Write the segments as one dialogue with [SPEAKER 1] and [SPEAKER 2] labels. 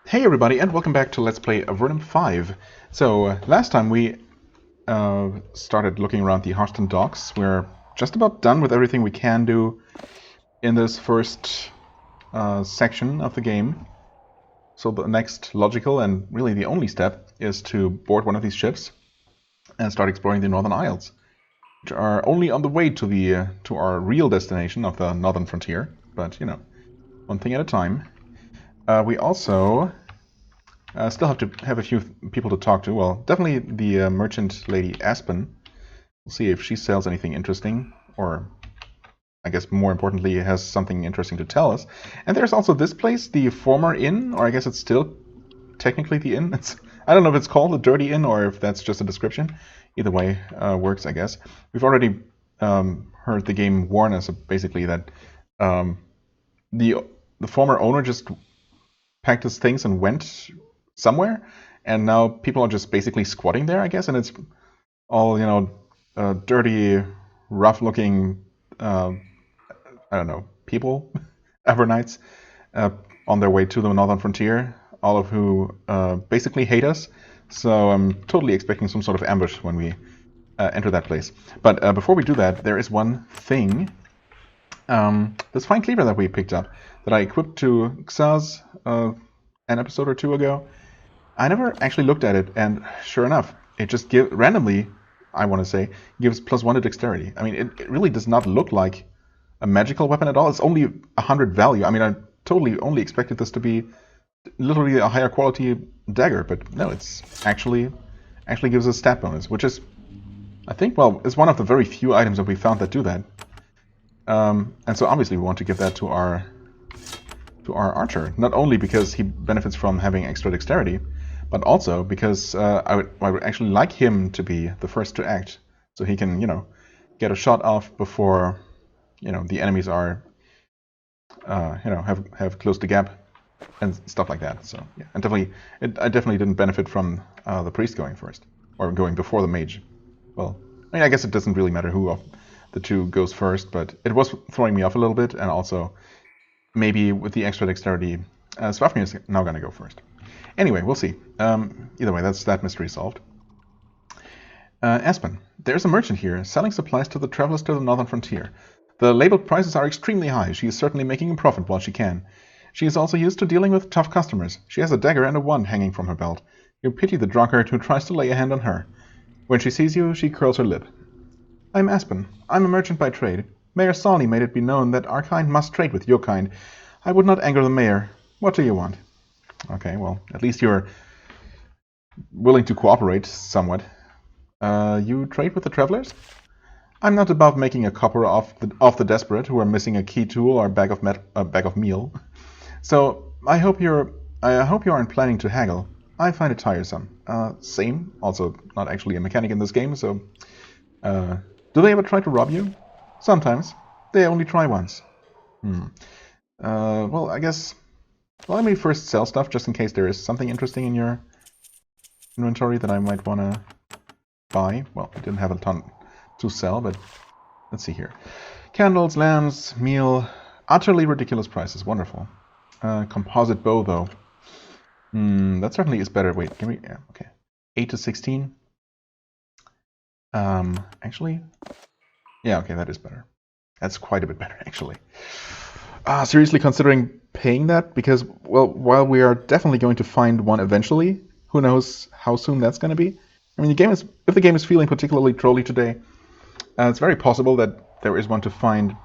[SPEAKER 1] Hey everybody, and welcome back to Let's Play Avernum 5. So, last time we started looking around the Hearthstone docks. We're just about done with everything we can do in this first section of the game. So the next logical, and really the only step, is to board one of these ships and start exploring the Northern Isles, which are only on the way to the to our real destination of the Northern Frontier, but, you know, one thing at a time. We also still have to have a few people to talk to. Well, definitely the merchant lady Aspen. We'll see if she sells anything interesting, or I guess more importantly, has something interesting to tell us. And there's also this place, the former inn, or I guess it's still technically the inn. I don't know if it's called the Dirty Inn or if that's just a description. Either way works, I guess. We've already heard the game warn us basically that the former owner just packed his things and went somewhere, and now people are just basically squatting there, I guess, and it's all, you know, dirty, rough-looking, I don't know, people, Evernights, on their way to the Northern Frontier, all of who basically hate us, so I'm totally expecting some sort of ambush when we enter that place. But before we do that, there is one thing, this fine cleaver that we picked up, that I equipped to Xaz an episode or two ago. I never actually looked at it, and sure enough, it just randomly, I want to say, gives +1 to dexterity. I mean, it really does not look like a magical weapon at all. It's only 100 value. I mean, I totally only expected this to be literally a higher quality dagger, but no, it's actually gives a stat bonus, which is, I think, well, it's one of the very few items that we found that do that. And so obviously we want to give that to our archer, not only because he benefits from having extra dexterity, but also because I would actually like him to be the first to act, so he can, you know, get a shot off before, you know, the enemies are, you know, have closed the gap and stuff like that. So yeah, and I definitely didn't benefit from the priest going first or going before the mage. Well, I mean, I guess it doesn't really matter who of the two goes first, but it was throwing me off a little bit, and also maybe with the extra dexterity, Svafnir is now going to go first. Anyway, we'll see. Either way, that's that mystery solved. Aspen. There's a merchant here, selling supplies to the travelers to the Northern Frontier. The labeled prices are extremely high. She is certainly making a profit while she can. She is also used to dealing with tough customers. She has a dagger and a wand hanging from her belt. You pity the drunkard who tries to lay a hand on her. When she sees you, she curls her lip. I'm Aspen. I'm a merchant by trade. Mayor Sawney made it be known that our kind must trade with your kind. I would not anger the mayor. What do you want? Okay, well, at least you're willing to cooperate somewhat. You trade with the travelers? I'm not above making a copper off the desperate who are missing a key tool or a bag of meal. So I hope you aren't planning to haggle. I find it tiresome. Same. Also, not actually a mechanic in this game. So, do they ever try to rob you? Sometimes. They only try once. Well, I guess. Well, let me first sell stuff just in case there is something interesting in your inventory that I might want to buy. Well, I didn't have a ton to sell, but let's see here. Candles, lamps, meal, utterly ridiculous prices. Wonderful. Composite bow, though. That certainly is better. Wait, can we? Yeah, okay. 8 to 16. Actually, yeah, okay, that is better. That's quite a bit better, actually. Seriously considering paying that, because, well, while we are definitely going to find one eventually, who knows how soon that's going to be. I mean, if the game is feeling particularly trolly today, it's very possible that there is one to find.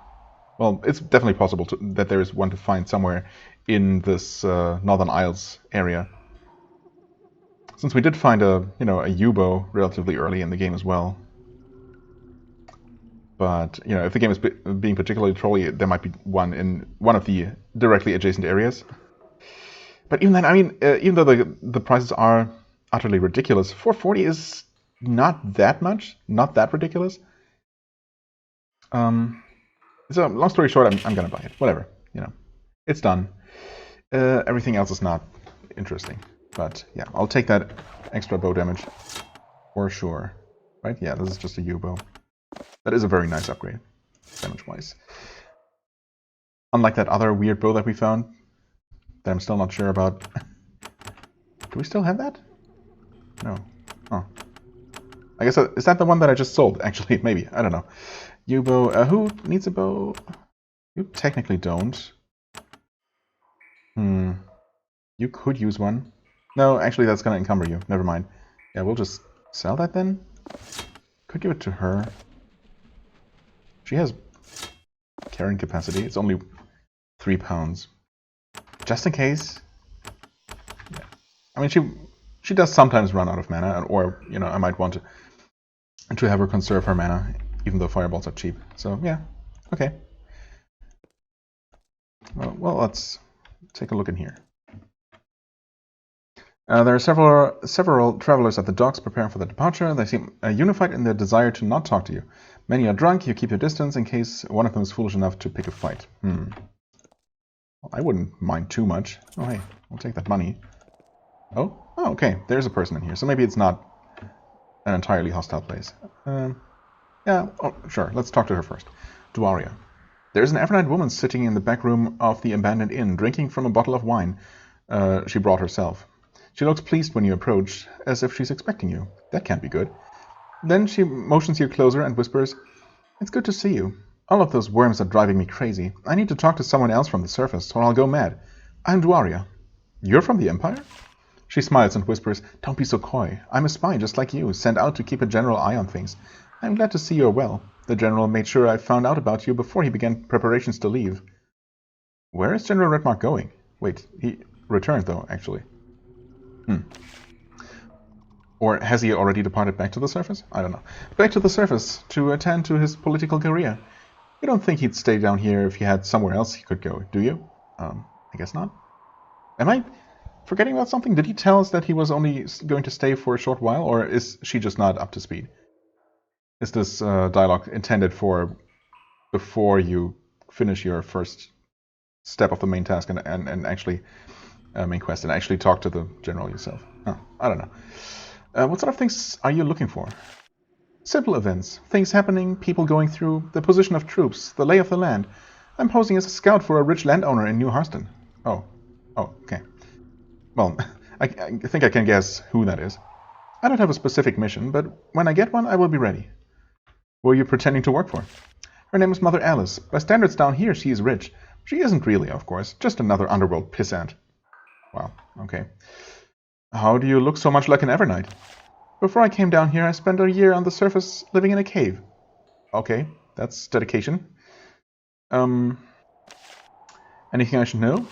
[SPEAKER 1] Well, it's definitely possible that there is one to find somewhere in this Northern Isles area. Since we did find a U-bow relatively early in the game as well. But, you know, if the game is being particularly trolly, there might be one in one of the directly adjacent areas. But even then, I mean, even though the prices are utterly ridiculous, 440 is not that much, not that ridiculous. So, long story short, I'm going to buy it. Whatever, you know. It's done. Everything else is not interesting. But, yeah, I'll take that extra bow damage for sure. Right? Yeah, this is just a U-bow. That is a very nice upgrade, damage-wise. Unlike that other weird bow that we found, that I'm still not sure about. Do we still have that? No. Oh. I guess is that the one that I just sold? Actually, maybe. I don't know. U-bow. Who needs a bow? You technically don't. You could use one. No, actually, that's going to encumber you. Never mind. Yeah, we'll just sell that then. Could give it to her. She has carrying capacity. It's only 3 pounds. Just in case. Yeah. I mean, she does sometimes run out of mana, or, you know, I might want to have her conserve her mana, even though fireballs are cheap. So, yeah. Okay. Well, let's take a look in here. There are several travelers at the docks preparing for the departure. They seem unified in their desire to not talk to you. Many are drunk. You keep your distance in case one of them is foolish enough to pick a fight. Well, I wouldn't mind too much. Oh, hey, we'll take that money. Oh, okay. There's a person in here. So maybe it's not an entirely hostile place. Yeah, oh, sure. Let's talk to her first. Duaria. There's an Avernite woman sitting in the back room of the abandoned inn, drinking from a bottle of wine she brought herself. She looks pleased when you approach, as if she's expecting you. That can't be good. Then she motions you closer and whispers, "It's good to see you. All of those worms are driving me crazy. I need to talk to someone else from the surface, or I'll go mad. I'm Duaria." "You're from the Empire?" She smiles and whispers, "Don't be so coy. I'm a spy just like you, sent out to keep a general eye on things. I'm glad to see you're well. The general made sure I found out about you before he began preparations to leave." Where is General Redmark going? Wait, he returned though, actually. Or has he already departed back to the surface? I don't know. Back to the surface to attend to his political career. You don't think he'd stay down here if he had somewhere else he could go, do you? I guess not. Am I forgetting about something? Did he tell us that he was only going to stay for a short while, or is she just not up to speed? Is this dialogue intended for before you finish your first step of the main task and actually main quest and actually talk to the general yourself? I don't know. What sort of things are you looking for? Simple events. Things happening, people going through, the position of troops, the lay of the land. I'm posing as a scout for a rich landowner in New Harston. Oh, okay. Well, I think I can guess who that is. I don't have a specific mission, but when I get one, I will be ready. Who are you pretending to work for? Her name is Mother Alice. By standards down here, she is rich. She isn't really, of course. Just another underworld pissant. Wow, okay. How do you look so much like an Evernight? Before I came down here, I spent a year on the surface living in a cave. Okay, that's dedication. Anything I should know?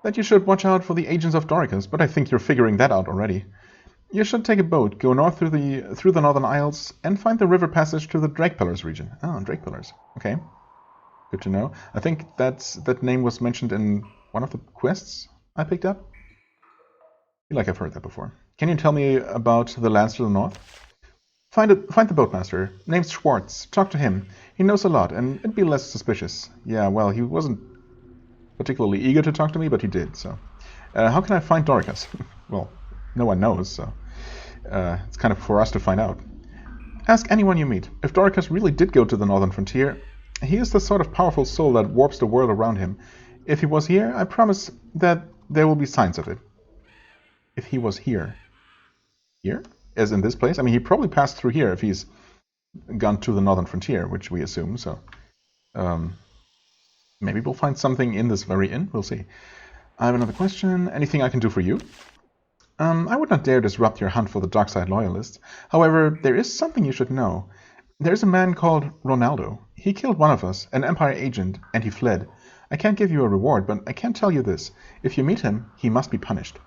[SPEAKER 1] That you should watch out for the agents of Dorikas, but I think you're figuring that out already. You should take a boat, go north through the Northern Isles, and find the river passage to the Drake Pillars region. Oh, Drake Pillars. Okay. Good to know. I think that name was mentioned in one of the quests I picked up. I feel like I've heard that before. Can you tell me about the lands to the north? Find the boatmaster. Name's Schwartz. Talk to him. He knows a lot, and it'd be less suspicious. Yeah, well, he wasn't particularly eager to talk to me, but he did, so. How can I find Dorikas? Well, no one knows, so it's kind of for us to find out. Ask anyone you meet. If Dorikas really did go to the northern frontier, he is the sort of powerful soul that warps the world around him. If he was here, I promise that there will be signs of it. If he was here. Here? As in this place? I mean, he probably passed through here if he's gone to the northern frontier, which we assume, so. Maybe we'll find something in this very inn. We'll see. I have another question. Anything I can do for you? I would not dare disrupt your hunt for the Darkside loyalists. However, there is something you should know. There's a man called Ronaldo. He killed one of us, an Empire agent, and he fled. I can't give you a reward, but I can tell you this. If you meet him, he must be punished.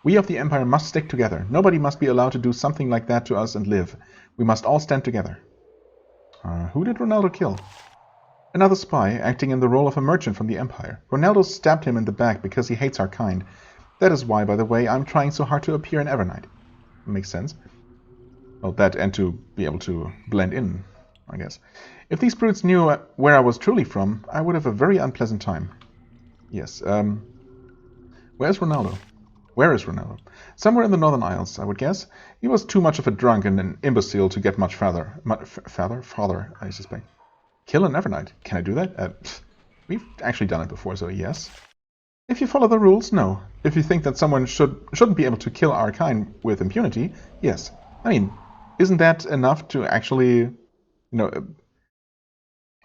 [SPEAKER 1] We of the Empire must stick together. Nobody must be allowed to do something like that to us and live. We must all stand together. Who did Ronaldo kill? Another spy, acting in the role of a merchant from the Empire. Ronaldo stabbed him in the back because he hates our kind. That is why, by the way, I'm trying so hard to appear in Evernight. Makes sense. Well, that and to be able to blend in, I guess. If these brutes knew where I was truly from, I would have a very unpleasant time. Yes, where's Ronaldo? Where is Ronaldo? Somewhere in the Northern Isles, I would guess. He was too much of a drunk and an imbecile to get much farther. Farther, I suspect. Kill an Evernight. Can I do that? We've actually done it before, so yes. If you follow the rules, no. If you think that someone shouldn't be able to kill our kind with impunity, yes. I mean, isn't that enough to actually,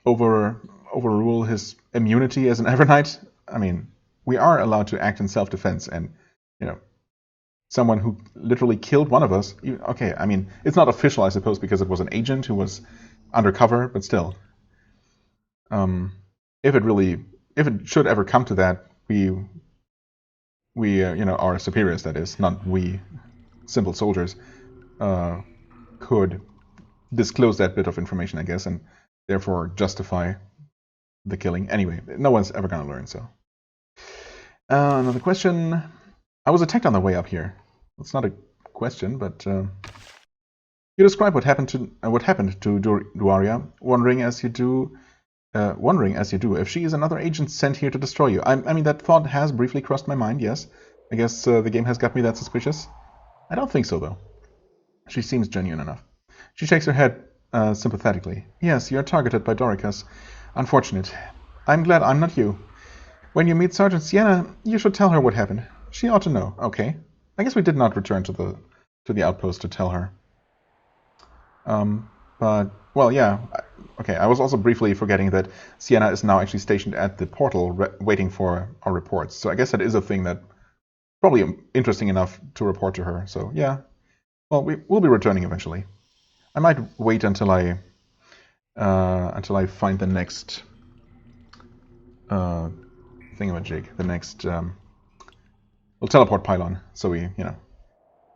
[SPEAKER 1] overrule his immunity as an Everknight? I mean, we are allowed to act in self-defense, and, someone who literally killed one of us, okay, I mean, it's not official, I suppose, because it was an agent who was undercover, but still. If it should ever come to that, we our superiors, that is, not we simple soldiers, could disclose that bit of information, I guess, and therefore justify the killing. Anyway, no one's ever gonna learn, so. Another question. I was attacked on the way up here. It's not a question, but you describe what happened to Duaria, wondering as you do if she is another agent sent here to destroy you. I mean, that thought has briefly crossed my mind, yes. I guess the game has got me that suspicious. I don't think so, though. She seems genuine enough. She shakes her head sympathetically. Yes, you're targeted by Dorikas. Unfortunate. I'm glad I'm not you. When you meet Sergeant Sienna, you should tell her what happened. She ought to know. Okay. I guess we did not return to the outpost to tell her. But, well, yeah. Okay, I was also briefly forgetting that Sienna is now actually stationed at the portal waiting for our reports. So I guess that is a thing that probably interesting enough to report to her. So, yeah. Well, we'll be returning eventually. I might wait until I find the next thingamajig, the next teleport pylon, so we,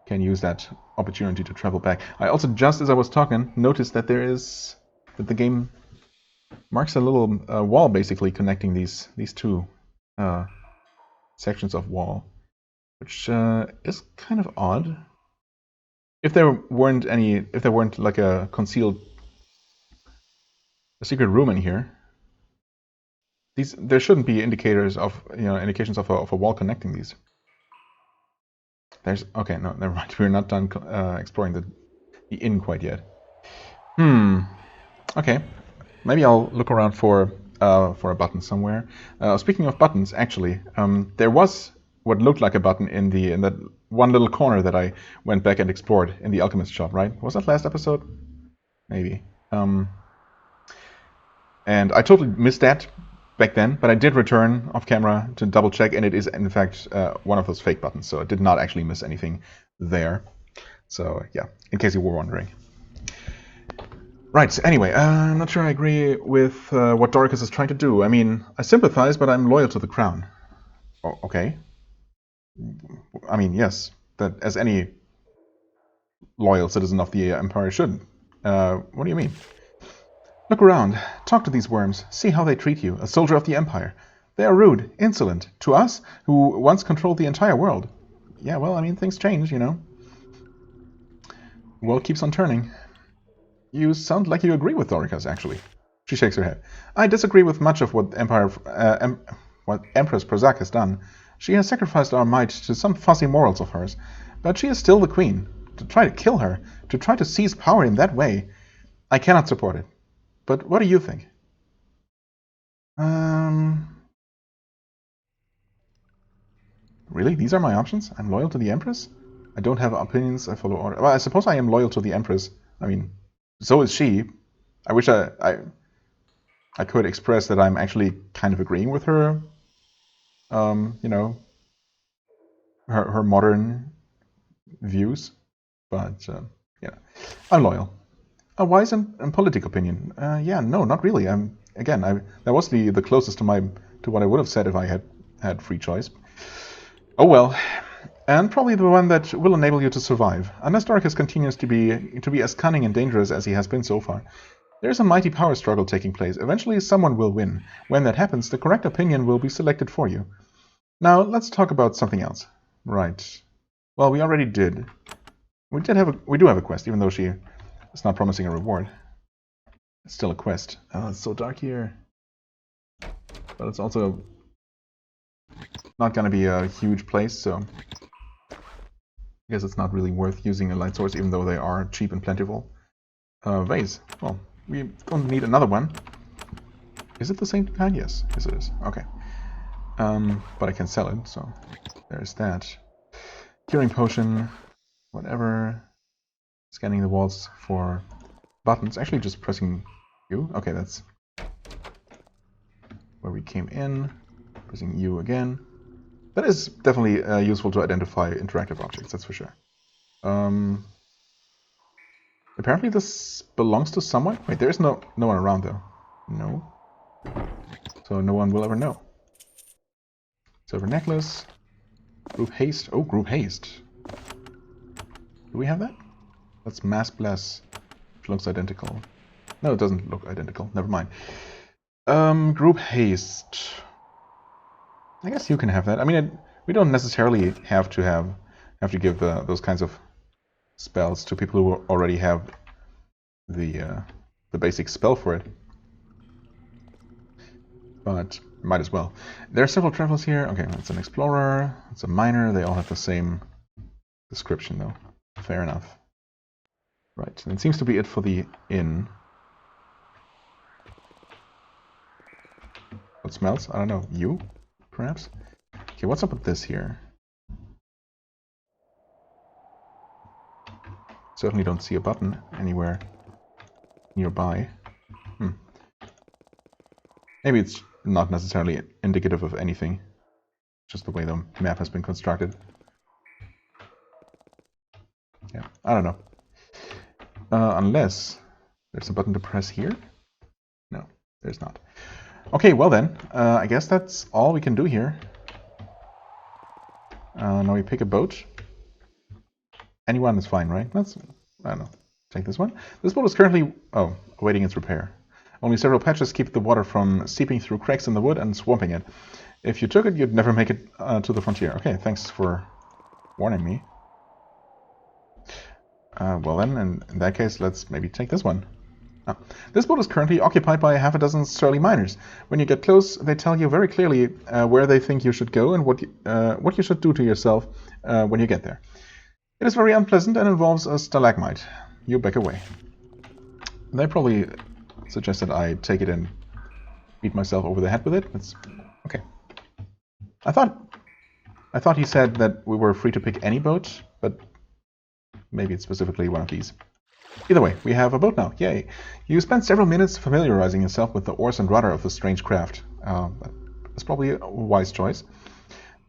[SPEAKER 1] can use that opportunity to travel back. I also, just as I was talking, noticed that the game marks a little wall basically connecting these two sections of wall, which is kind of odd. If there weren't like a secret room in here, there shouldn't be indications of a wall connecting these. Okay, no, never mind. We're not done exploring the inn quite yet. Okay, maybe I'll look around for a button somewhere. Speaking of buttons, actually, there was what looked like a button in that one little corner that I went back and explored in the alchemist shop. Right? Was that last episode? Maybe. And I totally missed that back then, but I did return off camera to double check, and it is in fact one of those fake buttons, so I did not actually miss anything there. So yeah, in case you were wondering. Right, anyway, I'm not sure I agree with what Dorikas is trying to do. I mean, I sympathize, but I'm loyal to the crown. Oh, okay. I mean, yes, that as any loyal citizen of the Empire should. What do you mean? Look around. Talk to these worms. See how they treat you, a soldier of the Empire. They are rude, insolent, to us, who once controlled the entire world. Yeah, well, I mean, things change, The world keeps on turning. You sound like you agree with Dorikas, actually. She shakes her head. I disagree with much of what what Empress Prozak has done. She has sacrificed our might to some fussy morals of hers, but she is still the queen. To try to kill her, to try to seize power in that way, I cannot support it. But what do you think? Really? These are my options? I'm loyal to the Empress? I don't have opinions, I follow orders. Well, I suppose I am loyal to the Empress. I mean, so is she. I wish I could express that I'm actually kind of agreeing with her, her modern views. But, I'm loyal. A wise and politic opinion. Yeah, no, not really. That was the closest to what I would have said if I had free choice. Oh well, and probably the one that will enable you to survive. Unless Dorikas continues to be as cunning and dangerous as he has been so far, there's a mighty power struggle taking place. Eventually, someone will win. When that happens, the correct opinion will be selected for you. Now, let's talk about something else. Right. Well, we already did. We do have a quest, even though she. It's not promising a reward. It's still a quest. Oh, it's so dark here. But it's also not going to be a huge place, so I guess it's not really worth using a light source, even though they are cheap and plentiful. Vase. Well, we don't need another one. Is it the same kind? Yes, it is. Okay. But I can sell it, so there's that. Curing potion, whatever. Scanning the walls for buttons. Actually, just pressing U. Okay, that's where we came in. Pressing U again. That is definitely useful to identify interactive objects, that's for sure. Apparently this belongs to someone. Wait, there is no one around though. No. So no one will ever know. Silver necklace. Group haste. Oh, group haste. Do we have that? That's mass bless. Which looks identical. No, it doesn't look identical. Never mind. Group haste. I guess you can have that. I mean, we don't necessarily have to give those kinds of spells to people who already have the basic spell for it. But might as well. There are several travelers here. Okay, that's an explorer. It's a miner. They all have the same description, though. Fair enough. Right, and it seems to be it for the inn. What smells? I don't know. You, perhaps? Okay, what's up with this here? Certainly don't see a button anywhere nearby. Maybe it's not necessarily indicative of anything. Just the way the map has been constructed. Yeah, I don't know. Unless there's a button to press here? No, there's not. Okay, well then, I guess that's all we can do here. Now we pick a boat. Anyone is fine, right? I don't know. Take this one. This boat is currently, awaiting its repair. Only several patches keep the water from seeping through cracks in the wood and swamping it. If you took it, you'd never make it to the frontier. Okay, thanks for warning me. Well then, in that case, let's maybe take this one. This boat is currently occupied by half a dozen surly miners. When you get close, they tell you very clearly where they think you should go and what you should do to yourself when you get there. It is very unpleasant and involves a stalagmite. You back away. They probably suggested I take it and beat myself over the head with it. It's okay. I thought he said that we were free to pick any boat, but maybe it's specifically one of these. Either way, we have a boat now. Yay! You spent several minutes familiarizing yourself with the oars and rudder of the strange craft. That's probably a wise choice.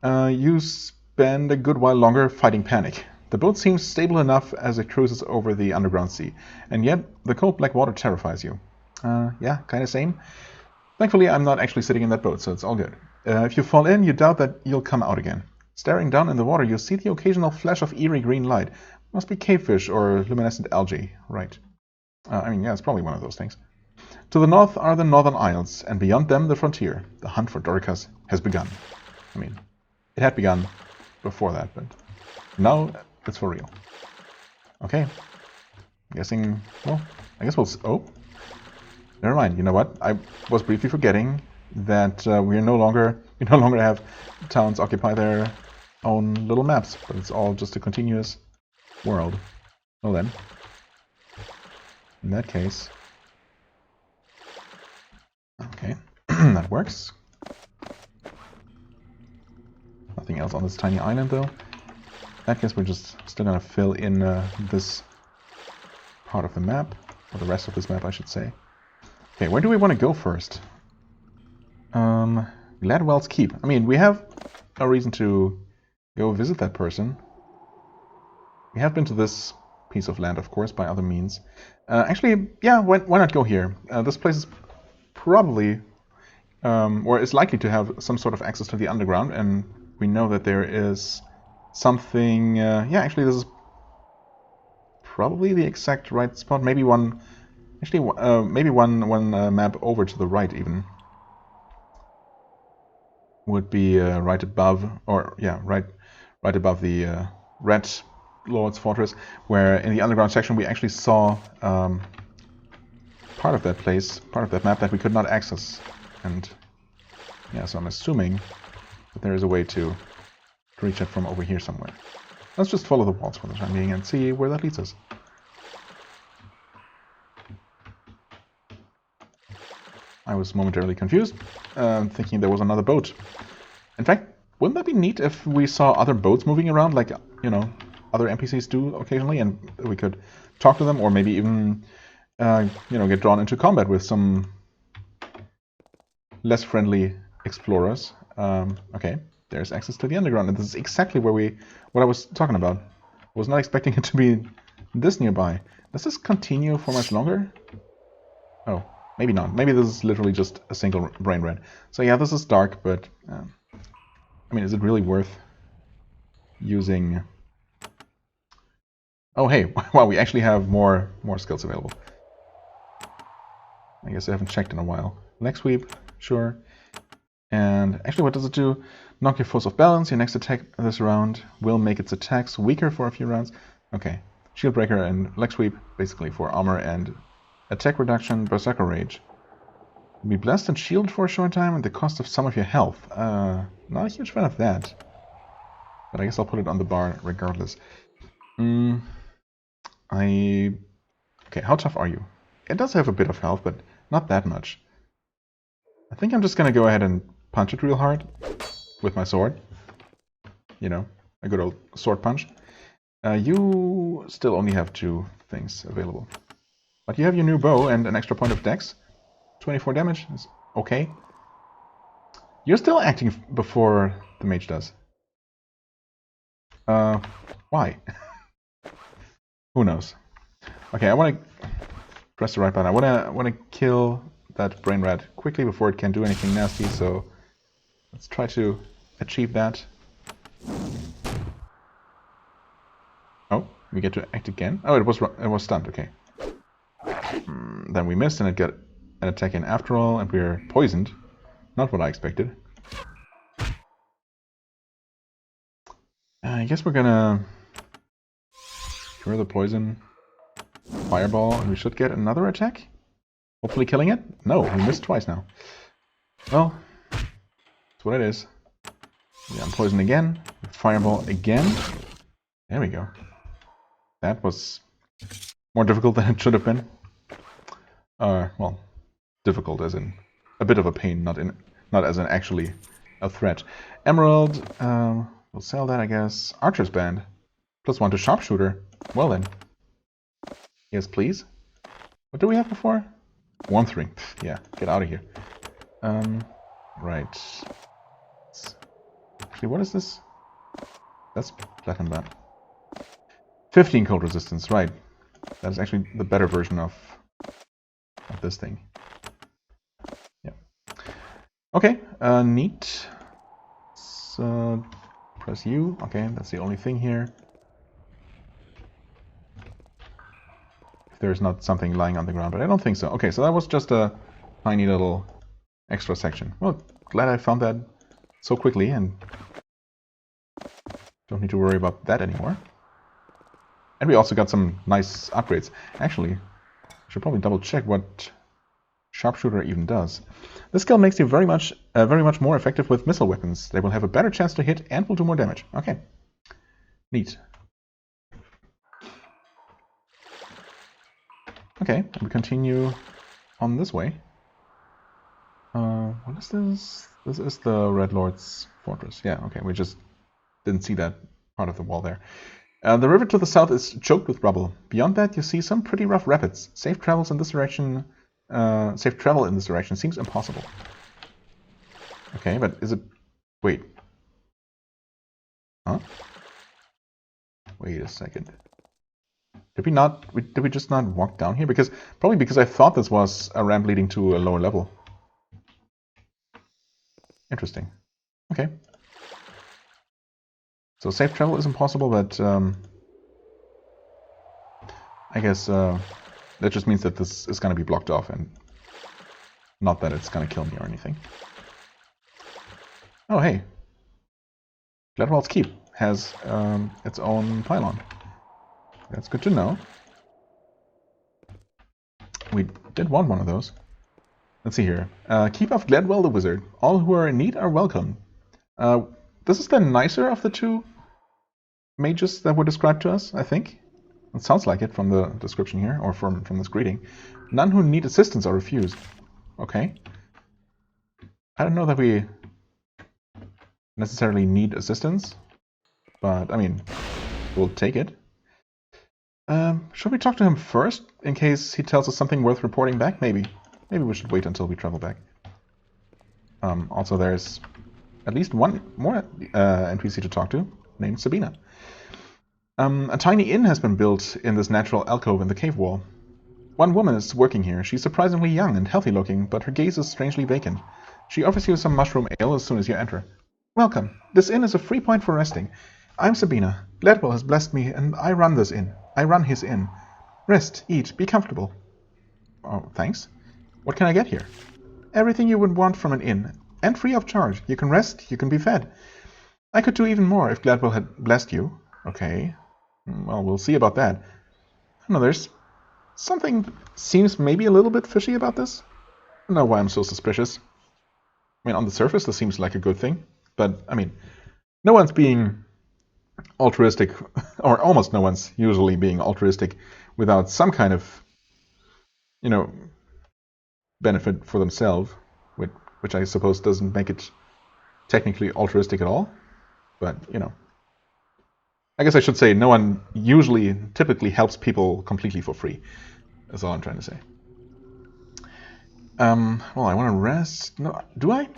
[SPEAKER 1] You spend a good while longer fighting panic. The boat seems stable enough as it cruises over the underground sea, and yet the cold black water terrifies you. Yeah, kinda same. Thankfully, I'm not actually sitting in that boat, so it's all good. If you fall in, you doubt that you'll come out again. Staring down in the water, you see the occasional flash of eerie green light. Must be cavefish or luminescent algae, right? I mean, yeah, it's probably one of those things. To the north are the Northern Isles, and beyond them the frontier. The hunt for Dorikas has begun. I mean, it had begun before that, but now it's for real. Okay. Guessing, well, I guess we'll... Oh. Never mind, you know what? I was briefly forgetting that we no longer have towns occupy their own little maps, but it's all just a continuous world. Well then, in that case, okay, that works. Nothing else on this tiny island though. In that case, we're just still gonna fill in this part of the map, or the rest of this map, I should say. Okay, where do we want to go first? Gladwell's Keep. I mean, we have a reason to go visit that person. We have been to this piece of land, of course, by other means. Actually, yeah, why not go here? This place is probably, or is likely to have some sort of access to the underground, and we know that there is something... yeah, actually, this is probably the exact right spot. Maybe one... Actually, maybe one map over to the right, even. Would be right above, or yeah, right above the Red Lord's Fortress, where in the underground section we actually saw part of that place, part of that map that we could not access. And yeah, so I'm assuming that there is a way to reach it from over here somewhere. Let's just follow the walls for the time being and see where that leads us. I was momentarily confused, thinking there was another boat In fact, wouldn't that be neat if we saw other boats moving around, like, you know, other NPCs do occasionally, and we could talk to them, or maybe even, you know, get drawn into combat with some less friendly explorers. Okay, there's access to the underground, and this is exactly where what I was talking about. I was not expecting it to be this nearby. Does this continue for much longer? Oh, maybe not. Maybe this is literally just a single brain red. So yeah, this is dark, but I mean, is it really worth using? Oh hey, wow, we actually have more skills available. I guess I haven't checked in a while. Leg sweep, sure. And actually, what does it do? Knock your foes off balance. Your next attack this round will make its attacks weaker for a few rounds. Okay. Shield breaker and leg sweep, basically for armor and attack reduction, berserker rage. Be blessed and shielded for a short time at the cost of some of your health. Not a huge fan of that. But I guess I'll put it on the bar regardless. Okay, how tough are you? It does have a bit of health, but not that much. I think I'm just gonna go ahead and punch it real hard with my sword. You know, a good old sword punch. You still only have 2 things available. But you have your new bow and an extra point of dex. 24 damage is okay. You're still acting before the mage does. Why? Who knows? Okay, I want to press the right button. I want to kill that brain rat quickly before it can do anything nasty. So let's try to achieve that. Oh, we get to act again. Oh, it was stunned. Okay. Then we missed, and it got an attack in after all, and we're poisoned. Not what I expected. I guess we're gonna cure the poison, fireball, and we should get another attack. Hopefully killing it. No, we missed twice now. Well, that's what it is. We unpoison again. Fireball again. There we go. That was more difficult than it should have been. Well, difficult as in a bit of a pain, not as in actually a threat. Emerald. We'll sell that, I guess. Archer's band. +1 to sharpshooter. Well then. Yes, please. What do we have before? Warmth ring. Yeah, get out of here. Right. Actually, what is this? That's platinum band. 15 cold resistance, right. That is actually the better version of this thing. Yeah. Okay, neat. So, press U. Okay, that's the only thing here. If there's not something lying on the ground, but I don't think so. Okay, so that was just a tiny little extra section. Well, glad I found that so quickly and don't need to worry about that anymore. And we also got some nice upgrades. Actually, I should probably double check what sharpshooter even does. This skill makes you very much more effective with missile weapons. They will have a better chance to hit and will do more damage. Okay, neat. Okay, we continue on this way. What is this? This is the Red Lord's fortress. Yeah, okay, we just didn't see that part of the wall there. The river to the south is choked with rubble. Beyond that, you see some pretty rough rapids. Safe travel in this direction seems impossible. Okay, but is it? Wait. Huh? Wait a second. Did we just not walk down here? Probably because I thought this was a ramp leading to a lower level. Interesting. Okay. So safe travel is impossible, but I guess that just means that this is going to be blocked off, and not that it's going to kill me or anything. Oh, hey. Gladwell's Keep has its own pylon. That's good to know. We did want one of those. Let's see here. Keep of Gladwell the Wizard. All who are in need are welcome. This is the nicer of the 2 mages that were described to us, I think. It sounds like it from the description here, or from this greeting. None who need assistance are refused. Okay. I don't know that we necessarily need assistance, but I mean, we'll take it. Should we talk to him first, in case he tells us something worth reporting back? Maybe. Maybe we should wait until we travel back. Also, there's at least one more NPC to talk to, named Sabina. A tiny inn has been built in this natural alcove in the cave wall. One woman is working here. She's surprisingly young and healthy looking, but her gaze is strangely vacant. She offers you some mushroom ale as soon as you enter. Welcome. This inn is a free point for resting. I'm Sabina. Gladwell has blessed me, and I run this inn. I run his inn. Rest, eat, be comfortable. Oh, thanks. What can I get here? Everything you would want from an inn, and free of charge. You can rest, you can be fed. I could do even more if Gladwell had blessed you. Okay. Well, we'll see about that. I don't know, there's something seems maybe a little bit fishy about this. I don't know why I'm so suspicious. I mean, on the surface, this seems like a good thing. But, I mean, no one's being altruistic, or almost no one's usually being altruistic without some kind of, you know, benefit for themselves, which I suppose doesn't make it technically altruistic at all. But, you know, I guess I should say no one typically helps people completely for free. That's all I'm trying to say. Well, I want to rest. No, do I?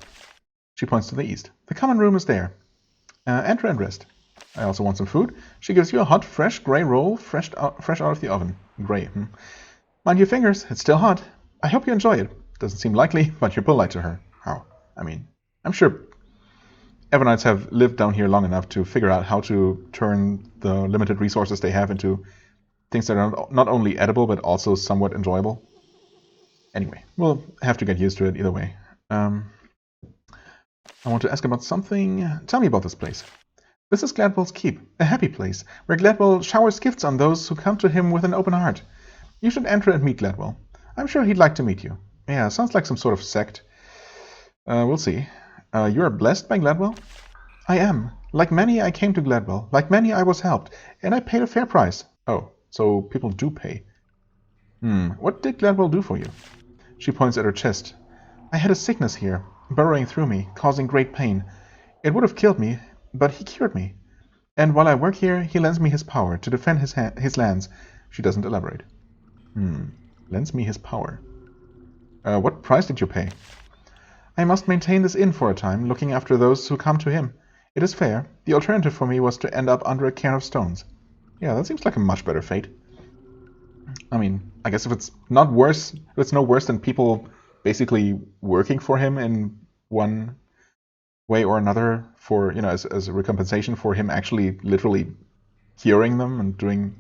[SPEAKER 1] She points to the east. The common room is there. Enter and rest. I also want some food. She gives you a hot, fresh, grey roll, fresh out of the oven. Grey. Mind your fingers. It's still hot. I hope you enjoy it. Doesn't seem likely, but you're polite to her. How? I mean, I'm sure Evernites have lived down here long enough to figure out how to turn the limited resources they have into things that are not only edible, but also somewhat enjoyable. Anyway, we'll have to get used to it either way. I want to ask about something. Tell me about this place. This is Gladwell's Keep, a happy place, where Gladwell showers gifts on those who come to him with an open heart. You should enter and meet Gladwell. I'm sure he'd like to meet you. Yeah, sounds like some sort of sect. We'll see. You are blessed by Gladwell? I am. Like many, I came to Gladwell. Like many, I was helped. And I paid a fair price. Oh, so people do pay. What did Gladwell do for you? She points at her chest. I had a sickness here, burrowing through me, causing great pain. It would have killed me, but he cured me. And while I work here, he lends me his power to defend his lands. She doesn't elaborate. Lends me his power. What price did you pay? I must maintain this inn for a time, looking after those who come to him. It is fair. The alternative for me was to end up under a cairn of stones. Yeah, that seems like a much better fate. I mean, I guess if it's not worse, if it's no worse than people basically working for him in one way or another for, you know, as a recompensation for him actually literally curing them and doing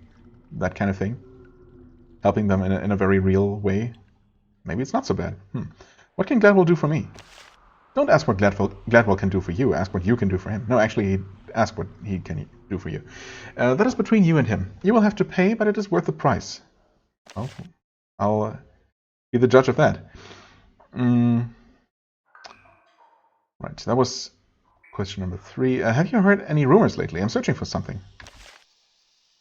[SPEAKER 1] that kind of thing, helping them in a very real way, maybe it's not so bad. What can Gladwell do for me? Don't ask what Gladwell can do for you. Ask what you can do for him. No, actually, ask what he can do for you. That is between you and him. You will have to pay, but it is worth the price. Well, I'll be the judge of that. Right, that was question number 3. Have you heard any rumors lately? I'm searching for something.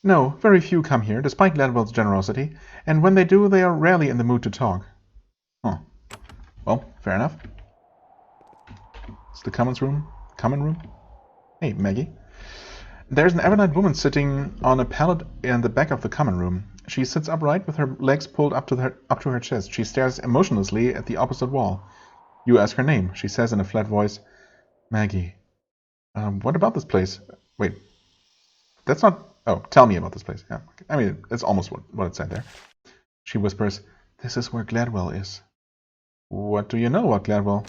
[SPEAKER 1] No, very few come here, despite Gladwell's generosity, and when they do, they are rarely in the mood to talk. Well, fair enough. It's the common room. Hey, Maggie. There's an Avernite woman sitting on a pallet in the back of the common room. She sits upright with her legs pulled up to her chest. She stares emotionlessly at the opposite wall. You ask her name. She says in a flat voice, Maggie. What about this place? Wait, that's not... Oh, tell me about this place. Yeah, I mean, it's almost what it said there. She whispers, this is where Gladwell is. What do you know about Gladwell?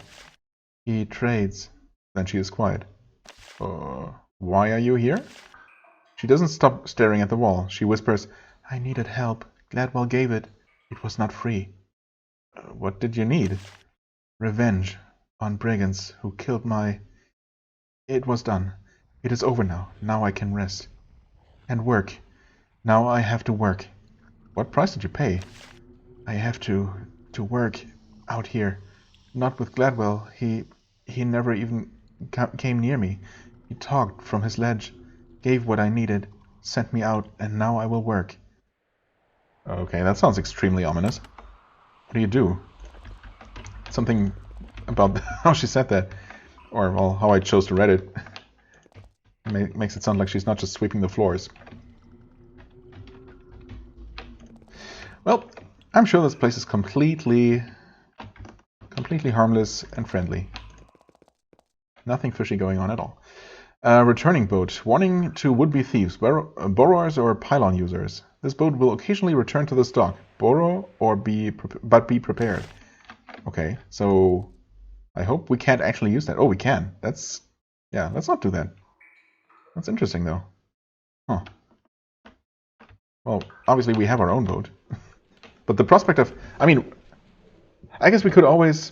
[SPEAKER 1] He trades. Then she is quiet. Why are you here? She doesn't stop staring at the wall. She whispers, I needed help. Gladwell gave it. It was not free. What did you need? Revenge on brigands who killed my... It was done. It is over now. Now I can rest. And work. Now I have to work. What price did you pay? I have to work out here. Not with Gladwell. He never even came near me. He talked from his ledge, gave what I needed, sent me out, and now I will work. Okay, that sounds extremely ominous. What do you do? Something about how she said that. Or, well, how I chose to read it. Makes it sound like she's not just sweeping the floors. Well, I'm sure this place is completely harmless and friendly. Nothing fishy going on at all. Returning boat. Warning to would-be thieves, borrowers or pylon users. This boat will occasionally return to this dock. Borrow or be prepared. Okay, so I hope we can't actually use that. Oh, we can. Yeah, let's not do that. That's interesting, though. Huh. Well, obviously we have our own boat. But the prospect of... I mean, I guess we could always...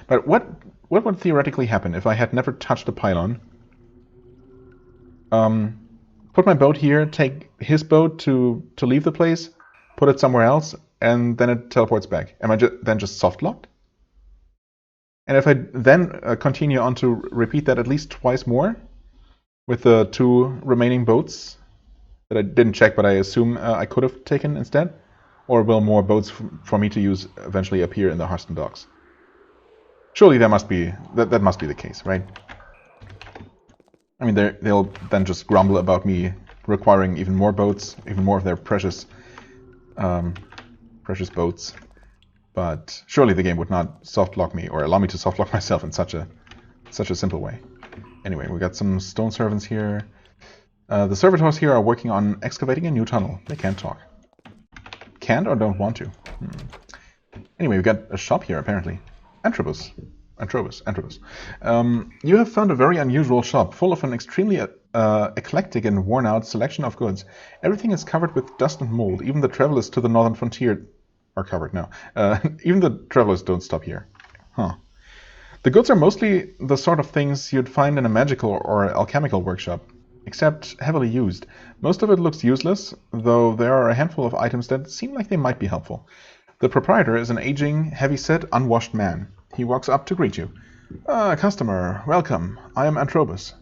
[SPEAKER 1] But what would theoretically happen if I had never touched a pylon? Put my boat here, take his boat to leave the place, put it somewhere else, and then it teleports back. Am I then just soft-locked? And if I then continue on to repeat that at least twice more, with the 2 remaining boats that I didn't check, but I assume I could have taken instead? Or will more boats for me to use eventually appear in the Hearthstone docks? Surely that must be the case, right? I mean, they'll then just grumble about me requiring even more boats, even more of their precious boats. But surely the game would not soft-lock me or allow me to soft-lock myself in such a simple way. Anyway, we got some stone servants here. The servitors here are working on excavating a new tunnel. They can't talk. Can't or don't want to. Anyway, we got a shop here, apparently. Antrobus. You have found a very unusual shop, full of an extremely eclectic and worn-out selection of goods. Everything is covered with dust and mold. Even the travelers to the northern frontier are covered now. Even the travelers don't stop here. Huh. The goods are mostly the sort of things you'd find in a magical or alchemical workshop, except heavily used. Most of it looks useless, though there are a handful of items that seem like they might be helpful. The proprietor is an aging, heavy-set, unwashed man. He walks up to greet you. Customer, welcome. I am Antrobus.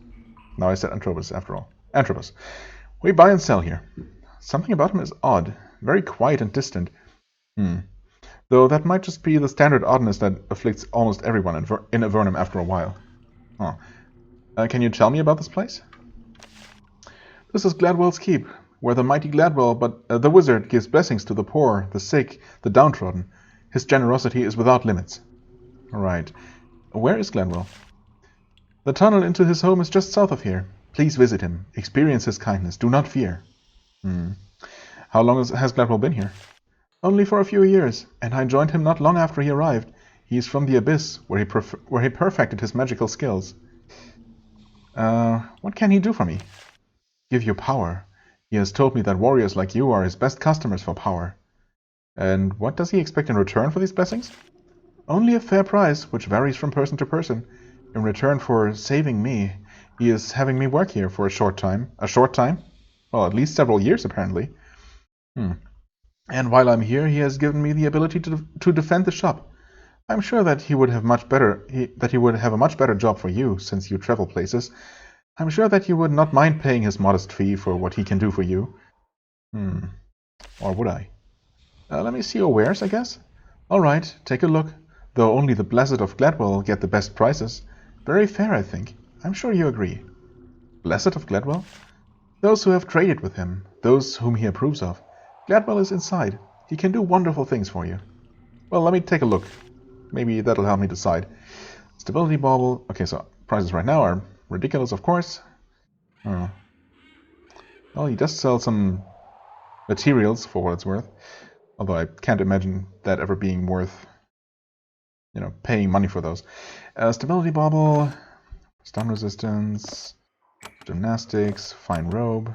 [SPEAKER 1] Now I said Antrobus after all. Antrobus. We buy and sell here. Something about him is odd, very quiet and distant. Though that might just be the standard oddness that afflicts almost everyone in Avernum after a while. Can you tell me about this place? This is Gladwell's keep, where the mighty Gladwell, the wizard, gives blessings to the poor, the sick, the downtrodden. His generosity is without limits. Right. Where is Gladwell? The tunnel into his home is just south of here. Please visit him. Experience his kindness. Do not fear. How long has Gladwell been here? Only for a few years, and I joined him not long after he arrived. He is from the Abyss, where he perfected his magical skills. What can he do for me? Give you power. He has told me that warriors like you are his best customers for power. And what does he expect in return for these blessings? Only a fair price, which varies from person to person. In return for saving me, he is having me work here for a short time. A short time? Well, at least several years, apparently. And while I'm here, he has given me the ability to defend the shop. I'm sure that he would have a much better job for you, since you travel places. I'm sure that you would not mind paying his modest fee for what he can do for you. Or would I? Let me see your wares, I guess. All right, take a look. Though only the blessed of Gladwell get the best prices. Very fair, I think. I'm sure you agree. Blessed of Gladwell? Those who have traded with him, those whom he approves of. Gladwell is inside. He can do wonderful things for you. Well, let me take a look. Maybe that'll help me decide. Stability bauble. Okay, so prices right now are ridiculous, of course. Well, he does sell some materials for what it's worth. Although I can't imagine that ever being worth, paying money for those. Stability bauble, stun resistance, gymnastics, fine robe,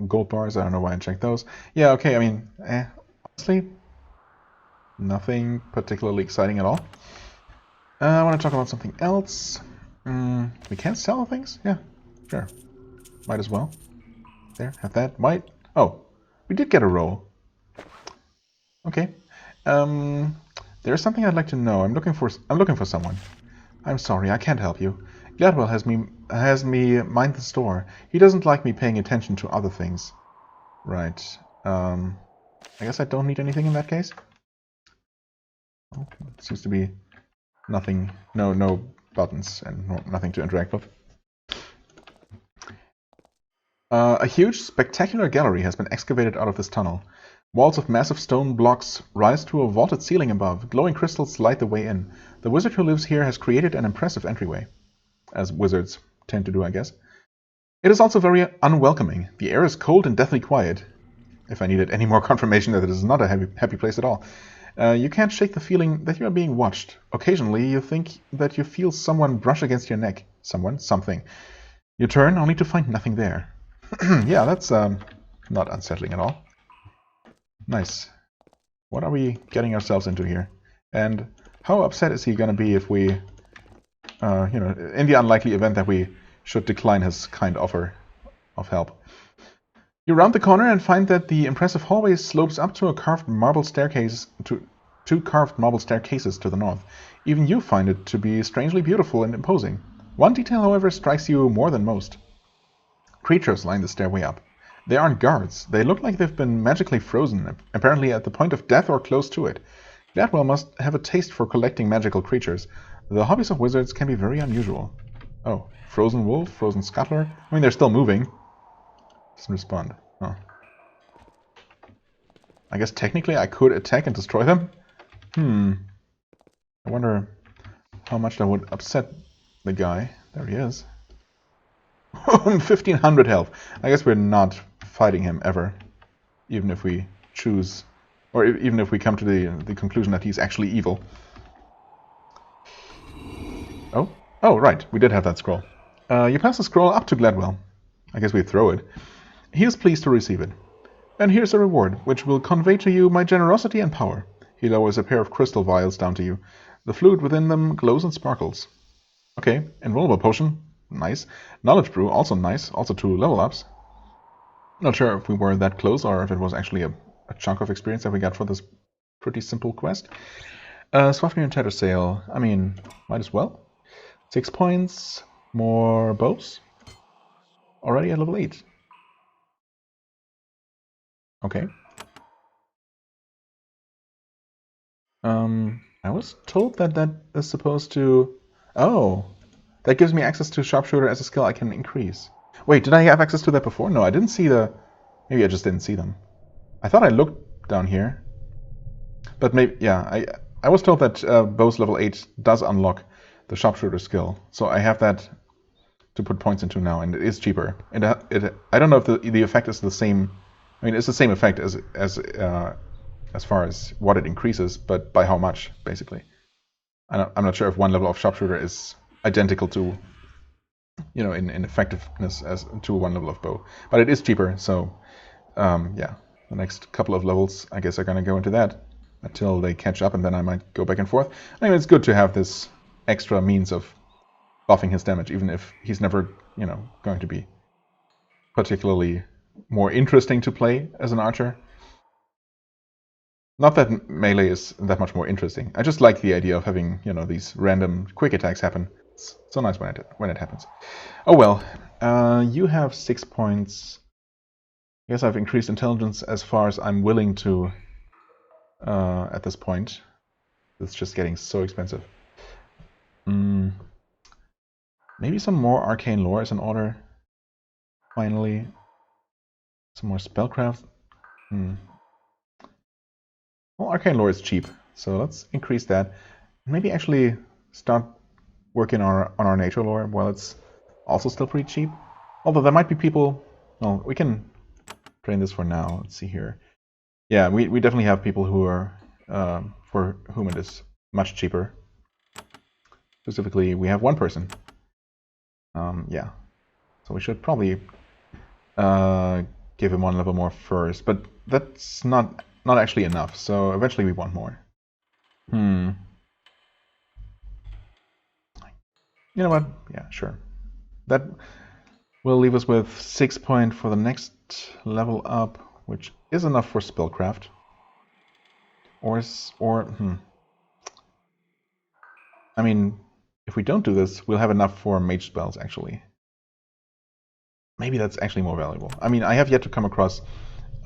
[SPEAKER 1] gold bars. I don't know why I checked those. Yeah, okay. I mean, honestly, nothing particularly exciting at all. I want to talk about something else. We can't sell things? Yeah, sure. Might as well. There, have that. Might. Oh, we did get a roll. Okay. There's something I'd like to know. I'm looking for someone. I'm sorry, I can't help you. Gladwell has me mind the store. He doesn't like me paying attention to other things. Right. I guess I don't need anything in that case. Oh, seems to be nothing. No buttons and nothing to interact with. A huge, spectacular gallery has been excavated out of this tunnel. Walls of massive stone blocks rise to a vaulted ceiling above. Glowing crystals light the way in. The wizard who lives here has created an impressive entryway. As wizards tend to do, I guess. It is also very unwelcoming. The air is cold and deathly quiet. If I needed any more confirmation that it is not a happy place at all. You can't shake the feeling that you are being watched. Occasionally, you think that you feel someone brush against your neck. Someone, something. You turn only to find nothing there. Yeah, that's not unsettling at all. Nice. What are we getting ourselves into here? And how upset is he going to be if we, in the unlikely event that we should decline his kind offer of help? You round the corner and find that the impressive hallway slopes up to a carved marble staircase to two carved marble staircases to the north. Even you find it to be strangely beautiful and imposing. One detail, however, strikes you more than most. Creatures line the stairway up. They aren't guards. They look like they've been magically frozen, apparently at the point of death or close to it. Gladwell must have a taste for collecting magical creatures. The hobbies of wizards can be very unusual. Oh, frozen wolf, frozen scuttler. I mean, they're still moving. Doesn't respond. Oh. I guess technically I could attack and destroy them? I wonder how much that would upset the guy. There he is. 1500 health. I guess we're not fighting him ever. Even if we choose... Or even if we come to the conclusion that he's actually evil. Oh? Oh, right. We did have that scroll. You pass the scroll up to Gladwell. I guess we throw it. He is pleased to receive it. And here's a reward, which will convey to you my generosity and power. He lowers a pair of crystal vials down to you. The fluid within them glows and sparkles. Okay, invulnerable potion. Nice. Knowledge brew, also nice. Also 2 level ups. Not sure if we were that close or if it was actually a chunk of experience that we got for this pretty simple quest. Swafnir and Tattersail. I mean, might as well. 6 points. More bows. Already at level 8. Okay. I was told that that is supposed to... Oh! That gives me access to Sharpshooter as a skill I can increase. Wait, did I have access to that before? No, I didn't see the... Maybe I just didn't see them. I thought I looked down here. But maybe... Yeah, I was told that Bow's level 8 does unlock the Sharpshooter skill. So I have that to put points into now, and it is cheaper. And I don't know if the effect is the same... I mean, it's the same effect as far as what it increases, but by how much, basically. I'm not sure if one level of Sharpshooter is identical to, in effectiveness as to one level of Bow. But it is cheaper, so, yeah. The next couple of levels, I guess, are going to go into that until they catch up, and then I might go back and forth. I mean, it's good to have this extra means of buffing his damage, even if he's never, going to be particularly more interesting to play as an archer. Not that melee is that much more interesting. I just like the idea of having, these random quick attacks happen. It's so nice when it happens. Oh well, you have 6 points. I guess I've increased intelligence as far as I'm willing to at this point. It's just getting so expensive. Maybe some more arcane lore is in order. Finally. Some more spellcraft. Well, arcane lore is cheap, so let's increase that. Maybe actually start working on our nature lore while it's also still pretty cheap. Although there might be people... Well, we can train this for now. Let's see here. Yeah, we definitely have people who are for whom it is much cheaper. Specifically, we have one person. Yeah. So we should probably give him one level more first, but that's not actually enough, so eventually we want more. You know what? Yeah, sure. That will leave us with 6 points for the next level up, which is enough for spellcraft. I mean, if we don't do this, we'll have enough for mage spells, actually. Maybe that's actually more valuable. I mean, I have yet to come across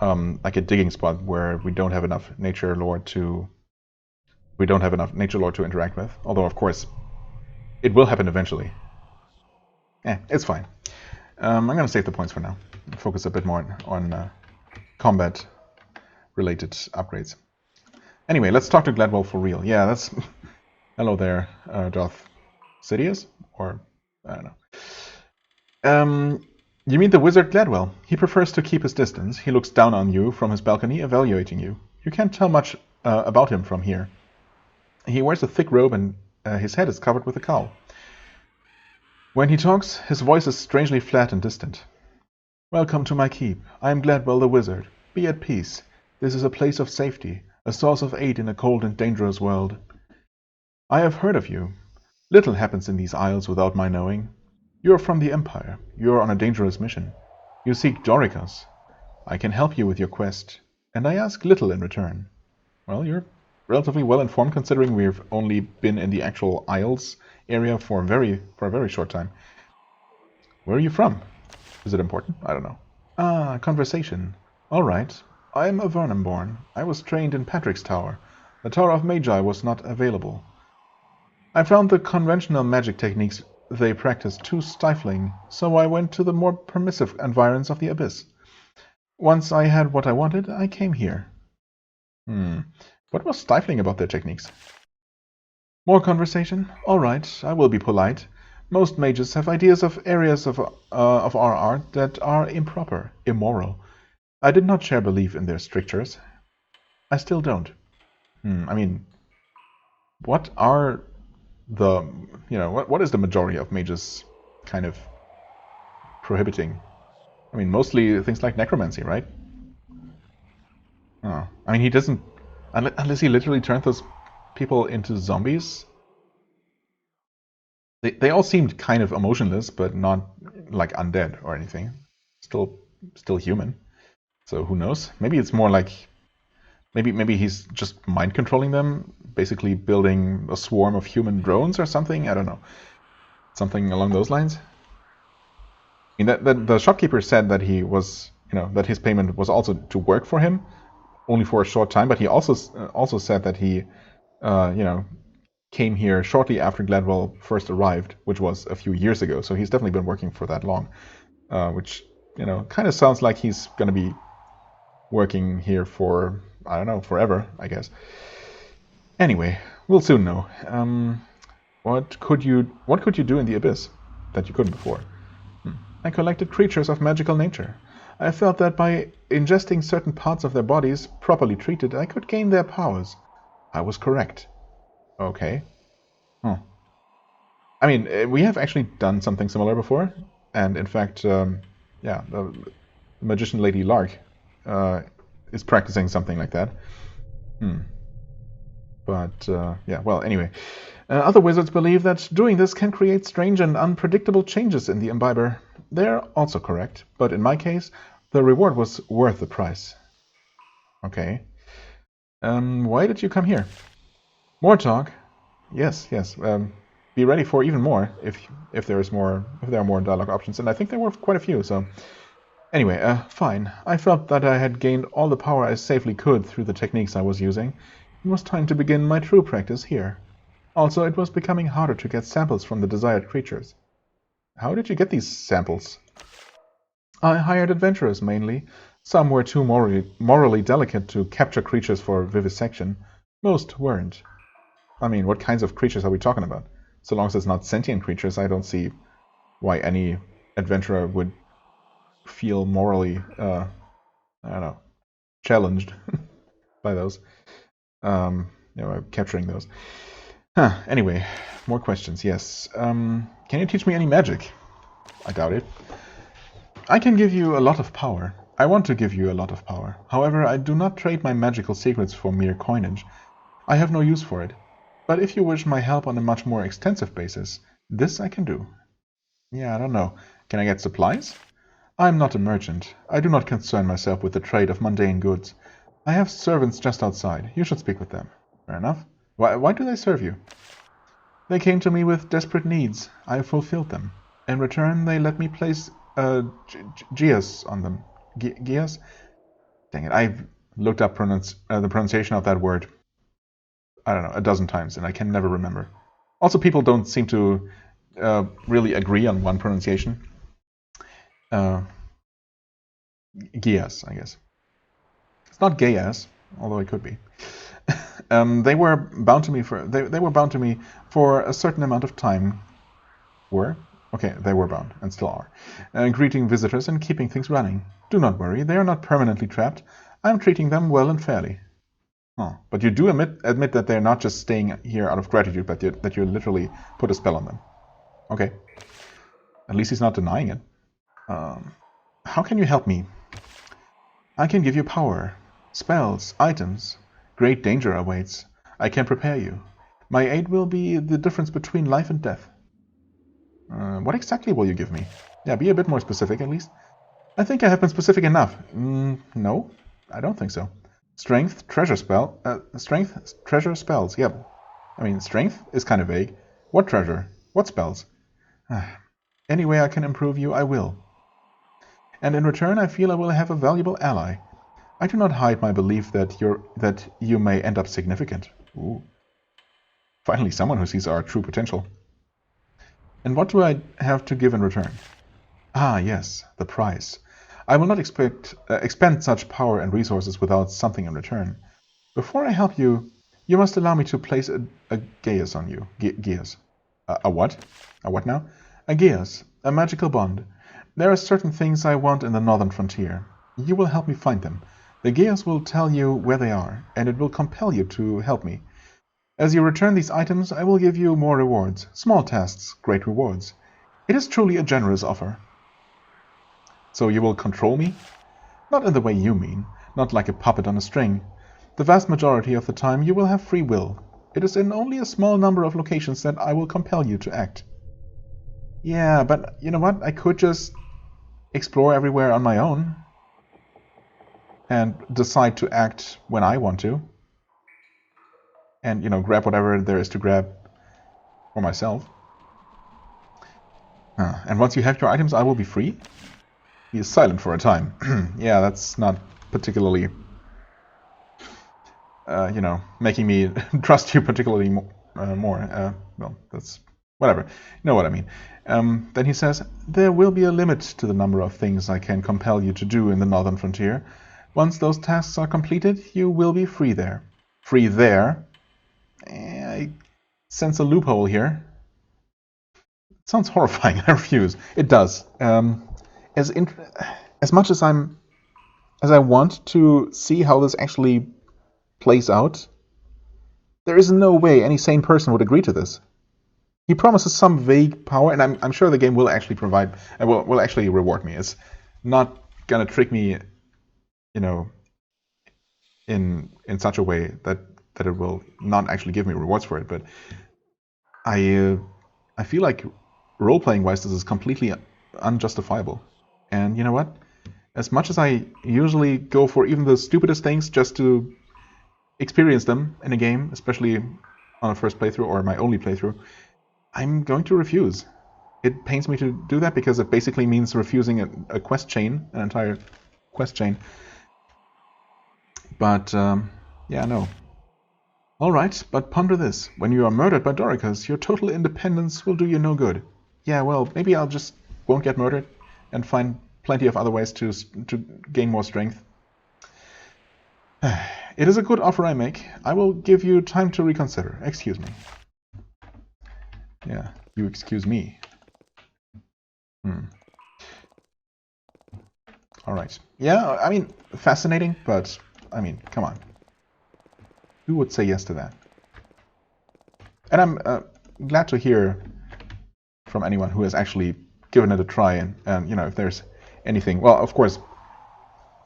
[SPEAKER 1] like a digging spot where we don't have enough nature lore to interact with. Although, of course, It will happen eventually. It's fine. I'm going to save the points for now. Focus a bit more on combat-related upgrades. Anyway, let's talk to Gladwell for real. Yeah, that's... Hello there, Darth Sidious? Or... I don't know. You mean the wizard Gladwell. He prefers to keep his distance. He looks down on you from his balcony, evaluating you. You can't tell much about him from here. He wears a thick robe and his head is covered with a cowl. When he talks, his voice is strangely flat and distant. Welcome to my keep. I am Gladwell the wizard. Be at peace. This is a place of safety, a source of aid in a cold and dangerous world. I have heard of you. Little happens in these isles without my knowing. You are from the Empire. You are on a dangerous mission. You seek Dorikas. I can help you with your quest, and I ask little in return. Well, you're relatively well informed considering we've only been in the actual Isles area for a very short time. Where are you from? Is it important? I don't know. Ah, conversation. All right. I am Avernum born. I was trained in Patrick's Tower. The Tower of Magi was not available. I found the conventional magic techniques they practiced too stifling, so I went to the more permissive environs of the Abyss. Once I had what I wanted, I came here. What was stifling about their techniques? More conversation? All right, I will be polite. Most mages have ideas of areas of our art that are improper, immoral. I did not share belief in their strictures. I still don't. I mean, what are the, what is the majority of mages kind of prohibiting? I mean, mostly things like necromancy, right? Oh, I mean, he doesn't, unless he literally turned those people into zombies. They all seemed kind of emotionless, but not like undead or anything. Still human. So who knows? Maybe it's more like maybe he's just mind controlling them, basically building a swarm of human drones or something. I don't know, something along those lines. I mean, that the shopkeeper said that he was, that his payment was also to work for him, only for a short time. But he also said that he, came here shortly after Gladwell first arrived, which was a few years ago. So he's definitely been working for that long, which kind of sounds like he's going to be working here for, I don't know, forever, I guess. Anyway, we'll soon know. What could you do in the Abyss that you couldn't before? I collected creatures of magical nature. I felt that by ingesting certain parts of their bodies, properly treated, I could gain their powers. I was correct. Okay. I mean, we have actually done something similar before, and in fact, the magician Lady Lark is practicing something like that. But, well, anyway. Other wizards believe that doing this can create strange and unpredictable changes in the imbiber. They're also correct, but in my case, the reward was worth the price. Okay. Why did you come here? More talk? Yes. Be ready for even more if there are more dialogue options, and I think there were quite a few. So, anyway, fine. I felt that I had gained all the power I safely could through the techniques I was using. It was time to begin my true practice here. Also, it was becoming harder to get samples from the desired creatures. How did you get these samples? I hired adventurers mainly. Some were too morally delicate to capture creatures for vivisection. Most weren't. I mean, what kinds of creatures are we talking about? So long as it's not sentient creatures, I don't see why any adventurer would feel morally, I don't know, challenged by those. Capturing those. Anyway, more questions, yes. Can you teach me any magic? I doubt it. I can give you a lot of power. I want to give you a lot of power. However, I do not trade my magical secrets for mere coinage. I have no use for it. But if you wish my help on a much more extensive basis, this I can do. Yeah, I don't know. Can I get supplies? I am not a merchant. I do not concern myself with the trade of mundane goods. I have servants just outside. You should speak with them. Fair enough. Why do they serve you? They came to me with desperate needs. I fulfilled them. In return, they let me place geas on them. Geas? Dang it, I've looked up the pronunciation of that word, I don't know, a dozen times, and I can never remember. Also, people don't seem to really agree on one pronunciation. Gias, I guess. It's not gay-ass, although it could be. They were bound to me for a certain amount of time. They were bound and still are. Greeting visitors and keeping things running. Do not worry, they are not permanently trapped. I am treating them well and fairly. Oh, but you do admit that they're not just staying here out of gratitude, but that you literally put a spell on them. Okay. At least he's not denying it. How can you help me? I can give you power, spells, items. Great danger awaits. I can prepare you. My aid will be the difference between life and death. What exactly will you give me? Yeah, be a bit more specific at least. I think I have been specific enough. No, I don't think so. Strength, treasure spells. Yep. I mean, strength is kind of vague. What treasure? What spells? Any way I can improve you, I will. And in return, I feel I will have a valuable ally. I do not hide my belief that you may end up significant. Ooh. Finally, someone who sees our true potential. And what do I have to give in return? Ah, yes, the prize. I will not expend such power and resources without something in return. Before I help you, you must allow me to place a geas on you. Geas. A what? A what now? A geas, a magical bond. There are certain things I want in the northern frontier. You will help me find them. The geas will tell you where they are, and it will compel you to help me. As you return these items, I will give you more rewards. Small tasks, great rewards. It is truly a generous offer. So you will control me? Not in the way you mean, not like a puppet on a string. The vast majority of the time you will have free will. It is in only a small number of locations that I will compel you to act. Yeah, but you know what? I could just explore everywhere on my own and decide to act when I want to. And, grab whatever there is to grab for myself. And once you have your items, I will be free? He is silent for a time. Yeah, that's not particularly, making me trust you particularly more. Well, that's whatever. You know what I mean. Then he says, there will be a limit to the number of things I can compel you to do in the northern frontier. Once those tasks are completed, you will be free there. Free there? I sense a loophole here. It sounds horrifying. I refuse. It does. As much as I want to see how this actually plays out, there is no way any sane person would agree to this. He promises some vague power, and I'm sure the game will actually provide, will actually reward me. It's not gonna trick me, in such a way that it will not actually give me rewards for it. But I feel like role-playing wise, this is completely unjustifiable. And you know what? As much as I usually go for even the stupidest things just to experience them in a game, especially on a first playthrough or my only playthrough, I'm going to refuse. It pains me to do that because it basically means refusing a quest chain, an entire quest chain. But, yeah, no. Alright, but ponder this. When you are murdered by Dorikas, your total independence will do you no good. Yeah, well, maybe I'll just won't get murdered and find plenty of other ways to gain more strength. It is a good offer I make. I will give you time to reconsider. Excuse me. Yeah, you excuse me. Alright. Yeah, I mean, fascinating, but, I mean, come on. Who would say yes to that? And I'm glad to hear from anyone who has actually given it a try, and if there's anything, well, of course,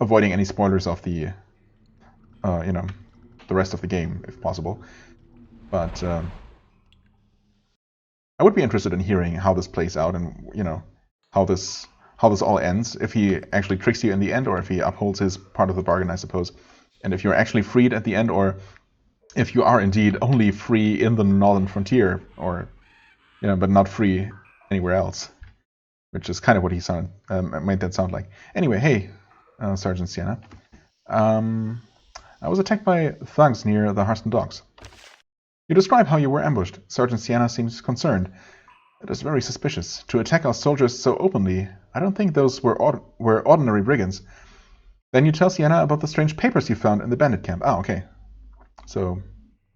[SPEAKER 1] avoiding any spoilers of the, the rest of the game, if possible. But I would be interested in hearing how this plays out, and how this all ends. If he actually tricks you in the end, or if he upholds his part of the bargain, I suppose. And if you're actually freed at the end, or if you are indeed only free in the northern frontier, or but not free anywhere else, which is kind of what he made that sound like. Anyway, hey, Sergeant Sienna. I was attacked by thugs near the Harston Docks. You describe how you were ambushed. Sergeant Sienna seems concerned. It is very suspicious. To attack our soldiers so openly, I don't think those were ordinary brigands. Then you tell Sienna about the strange papers you found in the bandit camp. Ah, okay. So,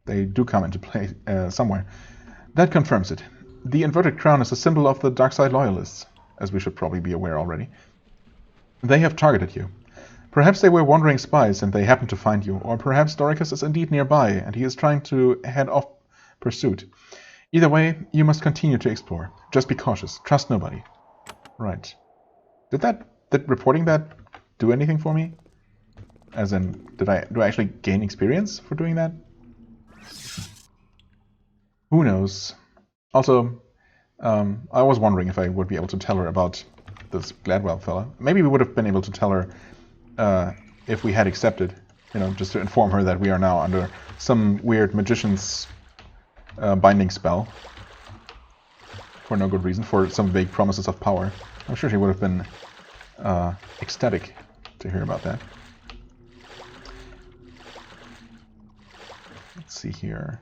[SPEAKER 1] they do come into play somewhere. That confirms it. The inverted crown is a symbol of the dark side loyalists, as we should probably be aware already. They have targeted you. Perhaps they were wandering spies and they happened to find you, or perhaps Dorikas is indeed nearby and he is trying to head off pursuit. Either way, you must continue to explore. Just be cautious. Trust nobody. Right. Did reporting that do anything for me? As in, do I actually gain experience for doing that? Who knows? Also, I was wondering if I would be able to tell her about this Gladwell fella. Maybe we would have been able to tell her if we had accepted, just to inform her that we are now under some weird magician's binding spell. For no good reason, for some vague promises of power. I'm sure she would have been ecstatic to hear about that. Let's see here.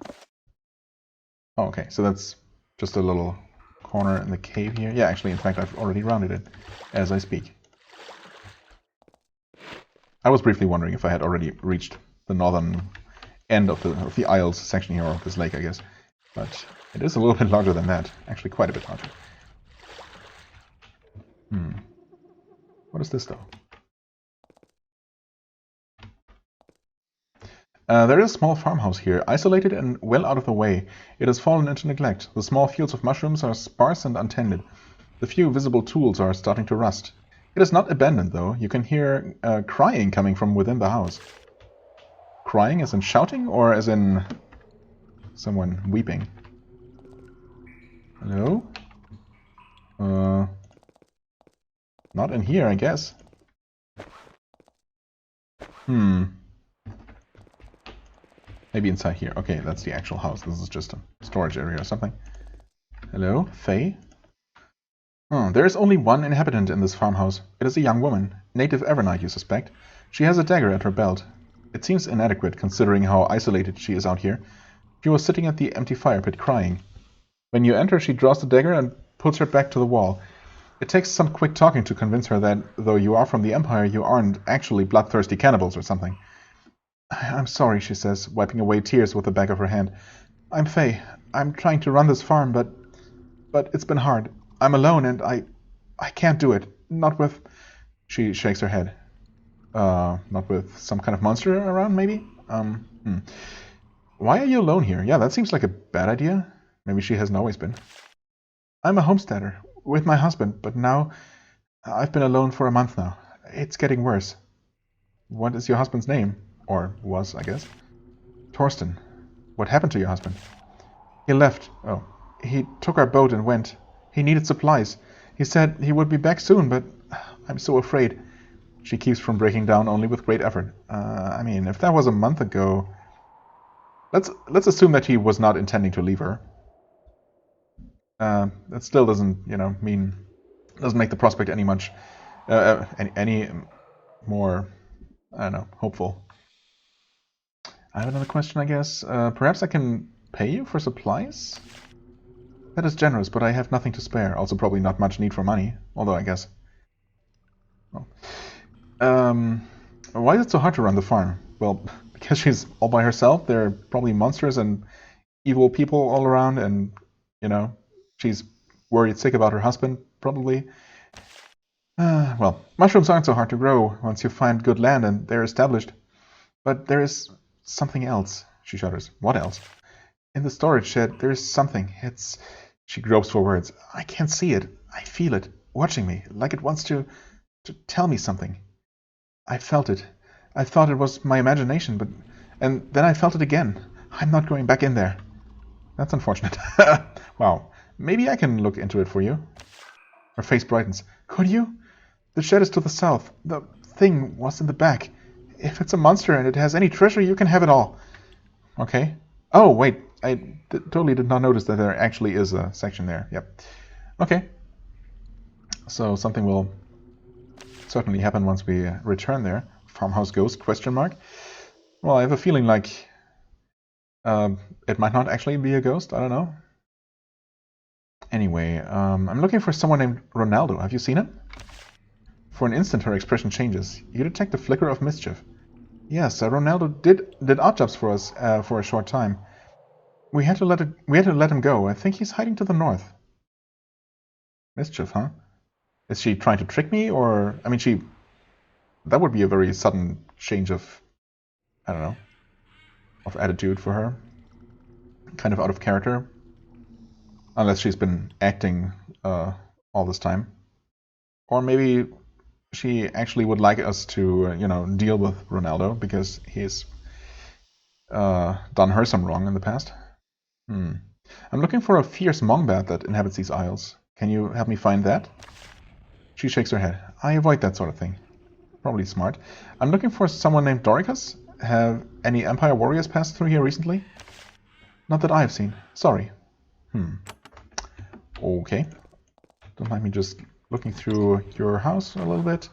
[SPEAKER 1] Oh, okay, so that's just a little corner in the cave here. Yeah, actually, in fact, I've already rounded it as I speak. I was briefly wondering if I had already reached the northern end of the Isles section here, or of this lake, I guess. But it is a little bit larger than that. Actually, quite a bit larger. What is this, though? There is a small farmhouse here, isolated and well out of the way. It has fallen into neglect. The small fields of mushrooms are sparse and untended. The few visible tools are starting to rust. It is not abandoned, though. You can hear crying coming from within the house. Crying as in shouting, or as in someone weeping? Hello? Not in here, I guess. Maybe inside here. Okay, that's the actual house. This is just a storage area or something. Hello? Faye? There is only one inhabitant in this farmhouse. It is a young woman. Native Avernum, you suspect. She has a dagger at her belt. It seems inadequate, considering how isolated she is out here. She was sitting at the empty fire pit, crying. When you enter, she draws the dagger and puts her back to the wall. It takes some quick talking to convince her that, though you are from the Empire, you aren't actually bloodthirsty cannibals or something. I'm sorry, she says, wiping away tears with the back of her hand. I'm Faye. I'm trying to run this farm, but it's been hard. I'm alone, and I can't do it. Not with... She shakes her head. Not with some kind of monster around, maybe? Why are you alone here? Yeah, that seems like a bad idea. Maybe she hasn't always been. I'm a homesteader, with my husband, but now... I've been alone for a month now. It's getting worse. What is your husband's name? Or was, I guess. Torsten. What happened to your husband? He left. Oh. He took our boat and went. He needed supplies. He said he would be back soon, but I'm so afraid. She keeps from breaking down only with great effort. I mean, if that was a month ago... Let's assume that he was not intending to leave her. That still doesn't, mean... Doesn't make the prospect any more, I don't know, hopeful. I have another question, I guess. Perhaps I can pay you for supplies? That is generous, but I have nothing to spare. Also probably not much need for money. Although, I guess... Well. Why is it so hard to run the farm? Well, because she's all by herself. There are probably monsters and evil people all around. And, she's worried sick about her husband, probably. Well, mushrooms aren't so hard to grow once you find good land and they're established. But there is something else, she shudders. What else? In the storage shed, there is something. She gropes for words. I can't see it. I feel it, watching me, like it wants to tell me something. I felt it. I thought it was my imagination, and then I felt it again. I'm not going back in there. That's unfortunate. Wow. Maybe I can look into it for you. Her face brightens. Could you? The shed is to the south. The thing was in the back. If it's a monster and it has any treasure, you can have it all. Okay. Oh, wait. I totally did not notice that there actually is a section there. Yep. Okay. So something will certainly happen once we return there. Farmhouse ghost, question mark. Well, I have a feeling like It might not actually be a ghost, I don't know. Anyway, I'm looking for someone named Ronaldo. Have you seen him? For an instant, her expression changes. You detect a flicker of mischief. Yes, Ronaldo did odd jobs for us for a short time. We had to let him go. I think he's hiding to the north. Mischief, huh? Is she trying to trick me, or I mean, that would be a very sudden change of, I don't know, of attitude for her. Kind of out of character. Unless she's been acting all this time. Or maybe she actually would like us to, deal with Ronaldo because he's done her some wrong in the past. I'm looking for a fierce Mongbat that inhabits these isles. Can you help me find that? She shakes her head. I avoid that sort of thing. Probably smart. I'm looking for someone named Dorikas. Have any Empire warriors passed through here recently? Not that I have seen. Sorry. Okay. Don't mind me just looking through your house a little bit.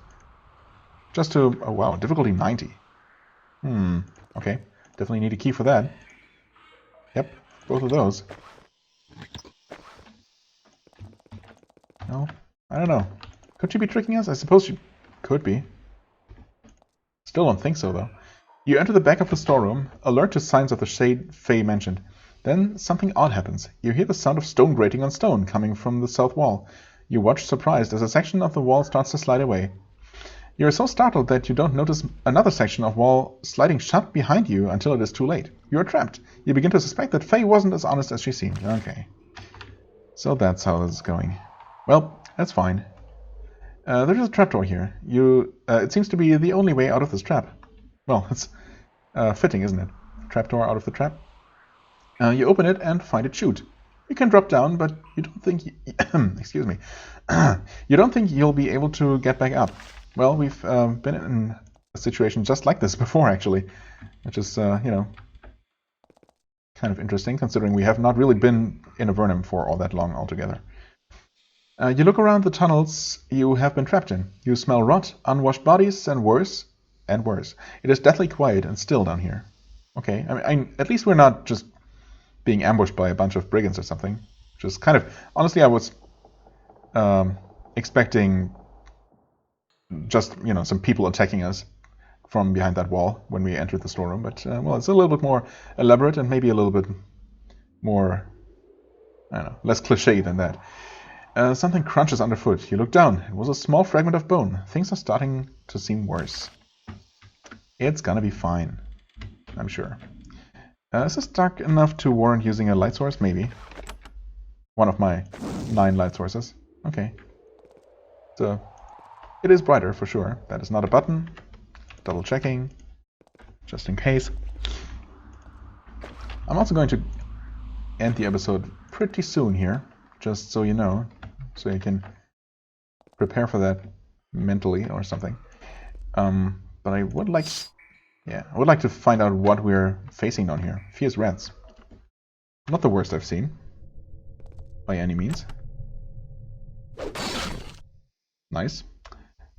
[SPEAKER 1] Just to... Oh wow, difficulty 90. Okay. Definitely need a key for that. Yep, both of those. No, I don't know. Could she be tricking us? I suppose she could be. Still don't think so, though. You enter the back of the storeroom, alert to signs of the shade Faye mentioned. Then something odd happens. You hear the sound of stone grating on stone coming from the south wall. You watch surprised as a section of the wall starts to slide away. You are so startled that you don't notice another section of wall sliding shut behind you until it is too late. You are trapped. You begin to suspect that Faye wasn't as honest as she seemed. Okay. So that's how this is going. Well, that's fine. There's a trapdoor here. It seems to be the only way out of this trap. Well, it's fitting, isn't it? Trapdoor out of the trap. You open it and find it chewed. You can drop down, but you don't think... excuse me. You don't think you'll be able to get back up. Well, we've been in a situation just like this before, actually. Which is, kind of interesting, considering we have not really been in Avernum for all that long altogether. You look around the tunnels you have been trapped in. You smell rot, unwashed bodies, and worse. And worse. It is deathly quiet and still down here. Okay, I mean, at least we're not just being ambushed by a bunch of brigands or something. Which is kind of... Honestly, I was expecting just, some people attacking us from behind that wall when we entered the storeroom. But, well, it's a little bit more elaborate and maybe a little bit more, I don't know, less cliche than that. Something crunches underfoot. You look down. It was a small fragment of bone. Things are starting to seem worse. It's gonna be fine, I'm sure. Is this dark enough to warrant using a light source? Maybe. One of my 9 light sources. Okay. So, it is brighter for sure. That is not a button. Double checking. Just in case. I'm also going to end the episode pretty soon here. Just so you know. So you can prepare for that mentally or something. But I would like... Yeah, I would like to find out what we're facing down here. Fierce rats. Not the worst I've seen. By any means. Nice.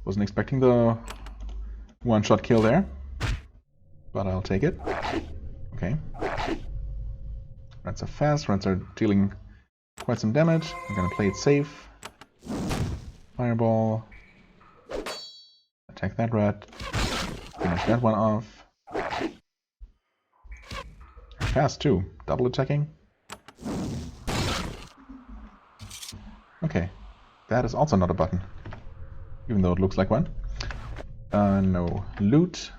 [SPEAKER 1] Wasn't expecting the one-shot kill there. But I'll take it. Okay. Rats are fast. Rats are dealing quite some damage. I'm gonna play it safe. Fireball. Attack that rat. Finish that one off. Fast too. Double attacking. Okay. That is also not a button. Even though it looks like one. No. Loot.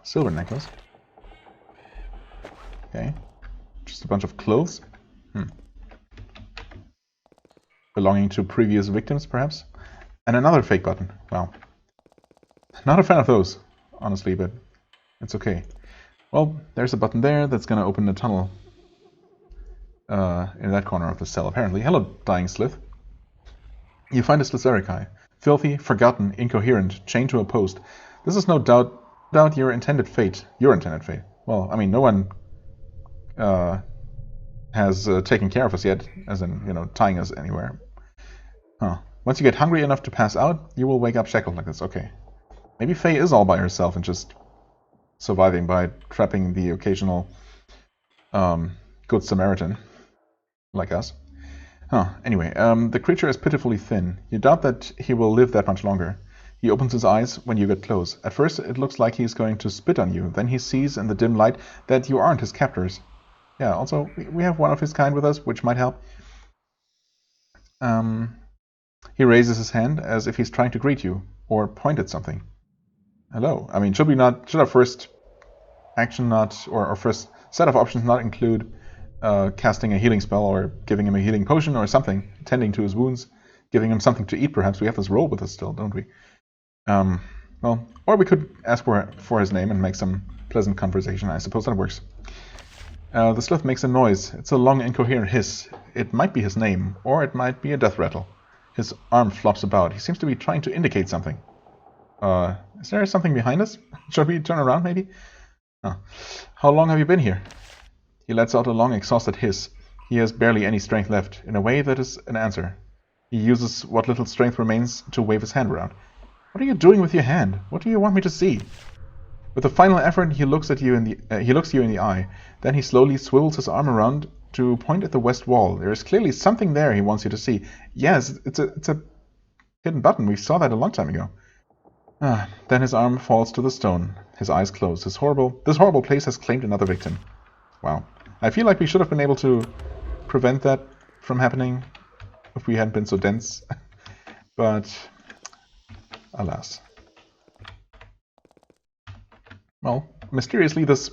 [SPEAKER 1] Silver necklace. Okay. Just a bunch of clothes. Belonging to previous victims, perhaps? And another fake button. Wow. Not a fan of those, honestly, but it's okay. Well, there's a button there that's gonna open the tunnel in that corner of the cell, apparently. Hello, dying Slith. You find a Slitherikai. Filthy, forgotten, incoherent, chained to a post. This is no doubt your intended fate. Your intended fate. Well, I mean, no one has taken care of us yet, as in, tying us anywhere. Huh. Once you get hungry enough to pass out, you will wake up shackled like this. Okay. Maybe Faye is all by herself and just surviving by trapping the occasional good Samaritan, like us. Anyway, the creature is pitifully thin. You doubt that he will live that much longer. He opens his eyes when you get close. At first, it looks like he's going to spit on you. Then he sees in the dim light that you aren't his captors. Yeah, also, we have one of his kind with us, which might help. He raises his hand as if he's trying to greet you, or point at something. Hello. I mean, should our first action not, or our first set of options not include casting a healing spell, or giving him a healing potion, or something, tending to his wounds, giving him something to eat, perhaps? We have this roll with us still, don't we? Well, or we could ask for his name and make some pleasant conversation. I suppose that works. The Slith makes a noise. It's a long, incoherent hiss. It might be his name, or it might be a death rattle. His arm flops about. He seems to be trying to indicate something. Is there something behind us? Should we turn around, maybe? Oh. How long have you been here? He lets out a long, exhausted hiss. He has barely any strength left. In a way, that is an answer. He uses what little strength remains to wave his hand around. What are you doing with your hand? What do you want me to see? With a final effort, he looks you in the eye. Then he slowly swivels his arm around to point at the west wall. There is clearly something there he wants you to see. Yes, it's a hidden button. We saw that a long time ago. Then his arm falls to the stone. His eyes close. This horrible place has claimed another victim. Wow. I feel like we should have been able to prevent that from happening if we hadn't been so dense. But alas. Well, mysteriously this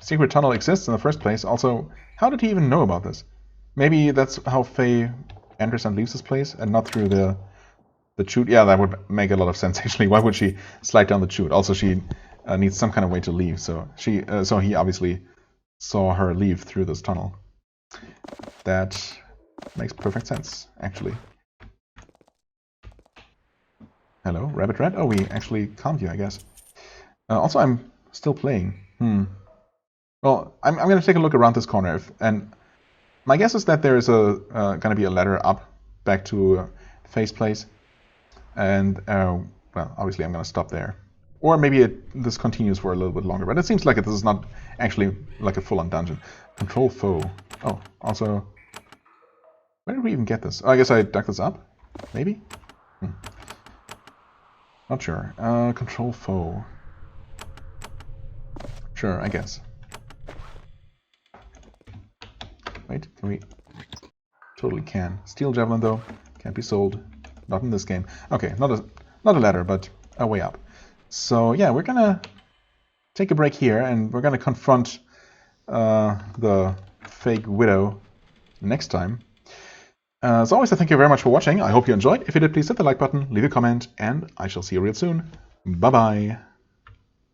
[SPEAKER 1] secret tunnel exists in the first place. Also, how did he even know about this? Maybe that's how Faye enters and leaves this place, and not through the chute. Yeah, that would make a lot of sense, actually. Why would she slide down the chute? Also, she needs some kind of way to leave, so he obviously saw her leave through this tunnel. That makes perfect sense, actually. Hello, Rabbit Rat? Oh, we actually calmed you, I guess. Also, I'm still playing. Well, I'm going to take a look around this corner, and my guess is that there is going to be a ladder up back to Faye's place, and well, obviously I'm going to stop there. Or maybe this continues for a little bit longer, but it seems like this is not actually like a full-on dungeon. Control foe. Oh, also, where did we even get this? Oh, I guess I dug this up? Maybe? Not sure. Control foe. Sure, I guess. Wait, can we? Totally can. Steel javelin, though, can't be sold. Not in this game. Okay, not a ladder, but a way up. So yeah, we're gonna take a break here, and we're gonna confront the fake widow next time. As always, I thank you very much for watching. I hope you enjoyed. If you did, please hit the like button, leave a comment, and I shall see you real soon. Bye bye.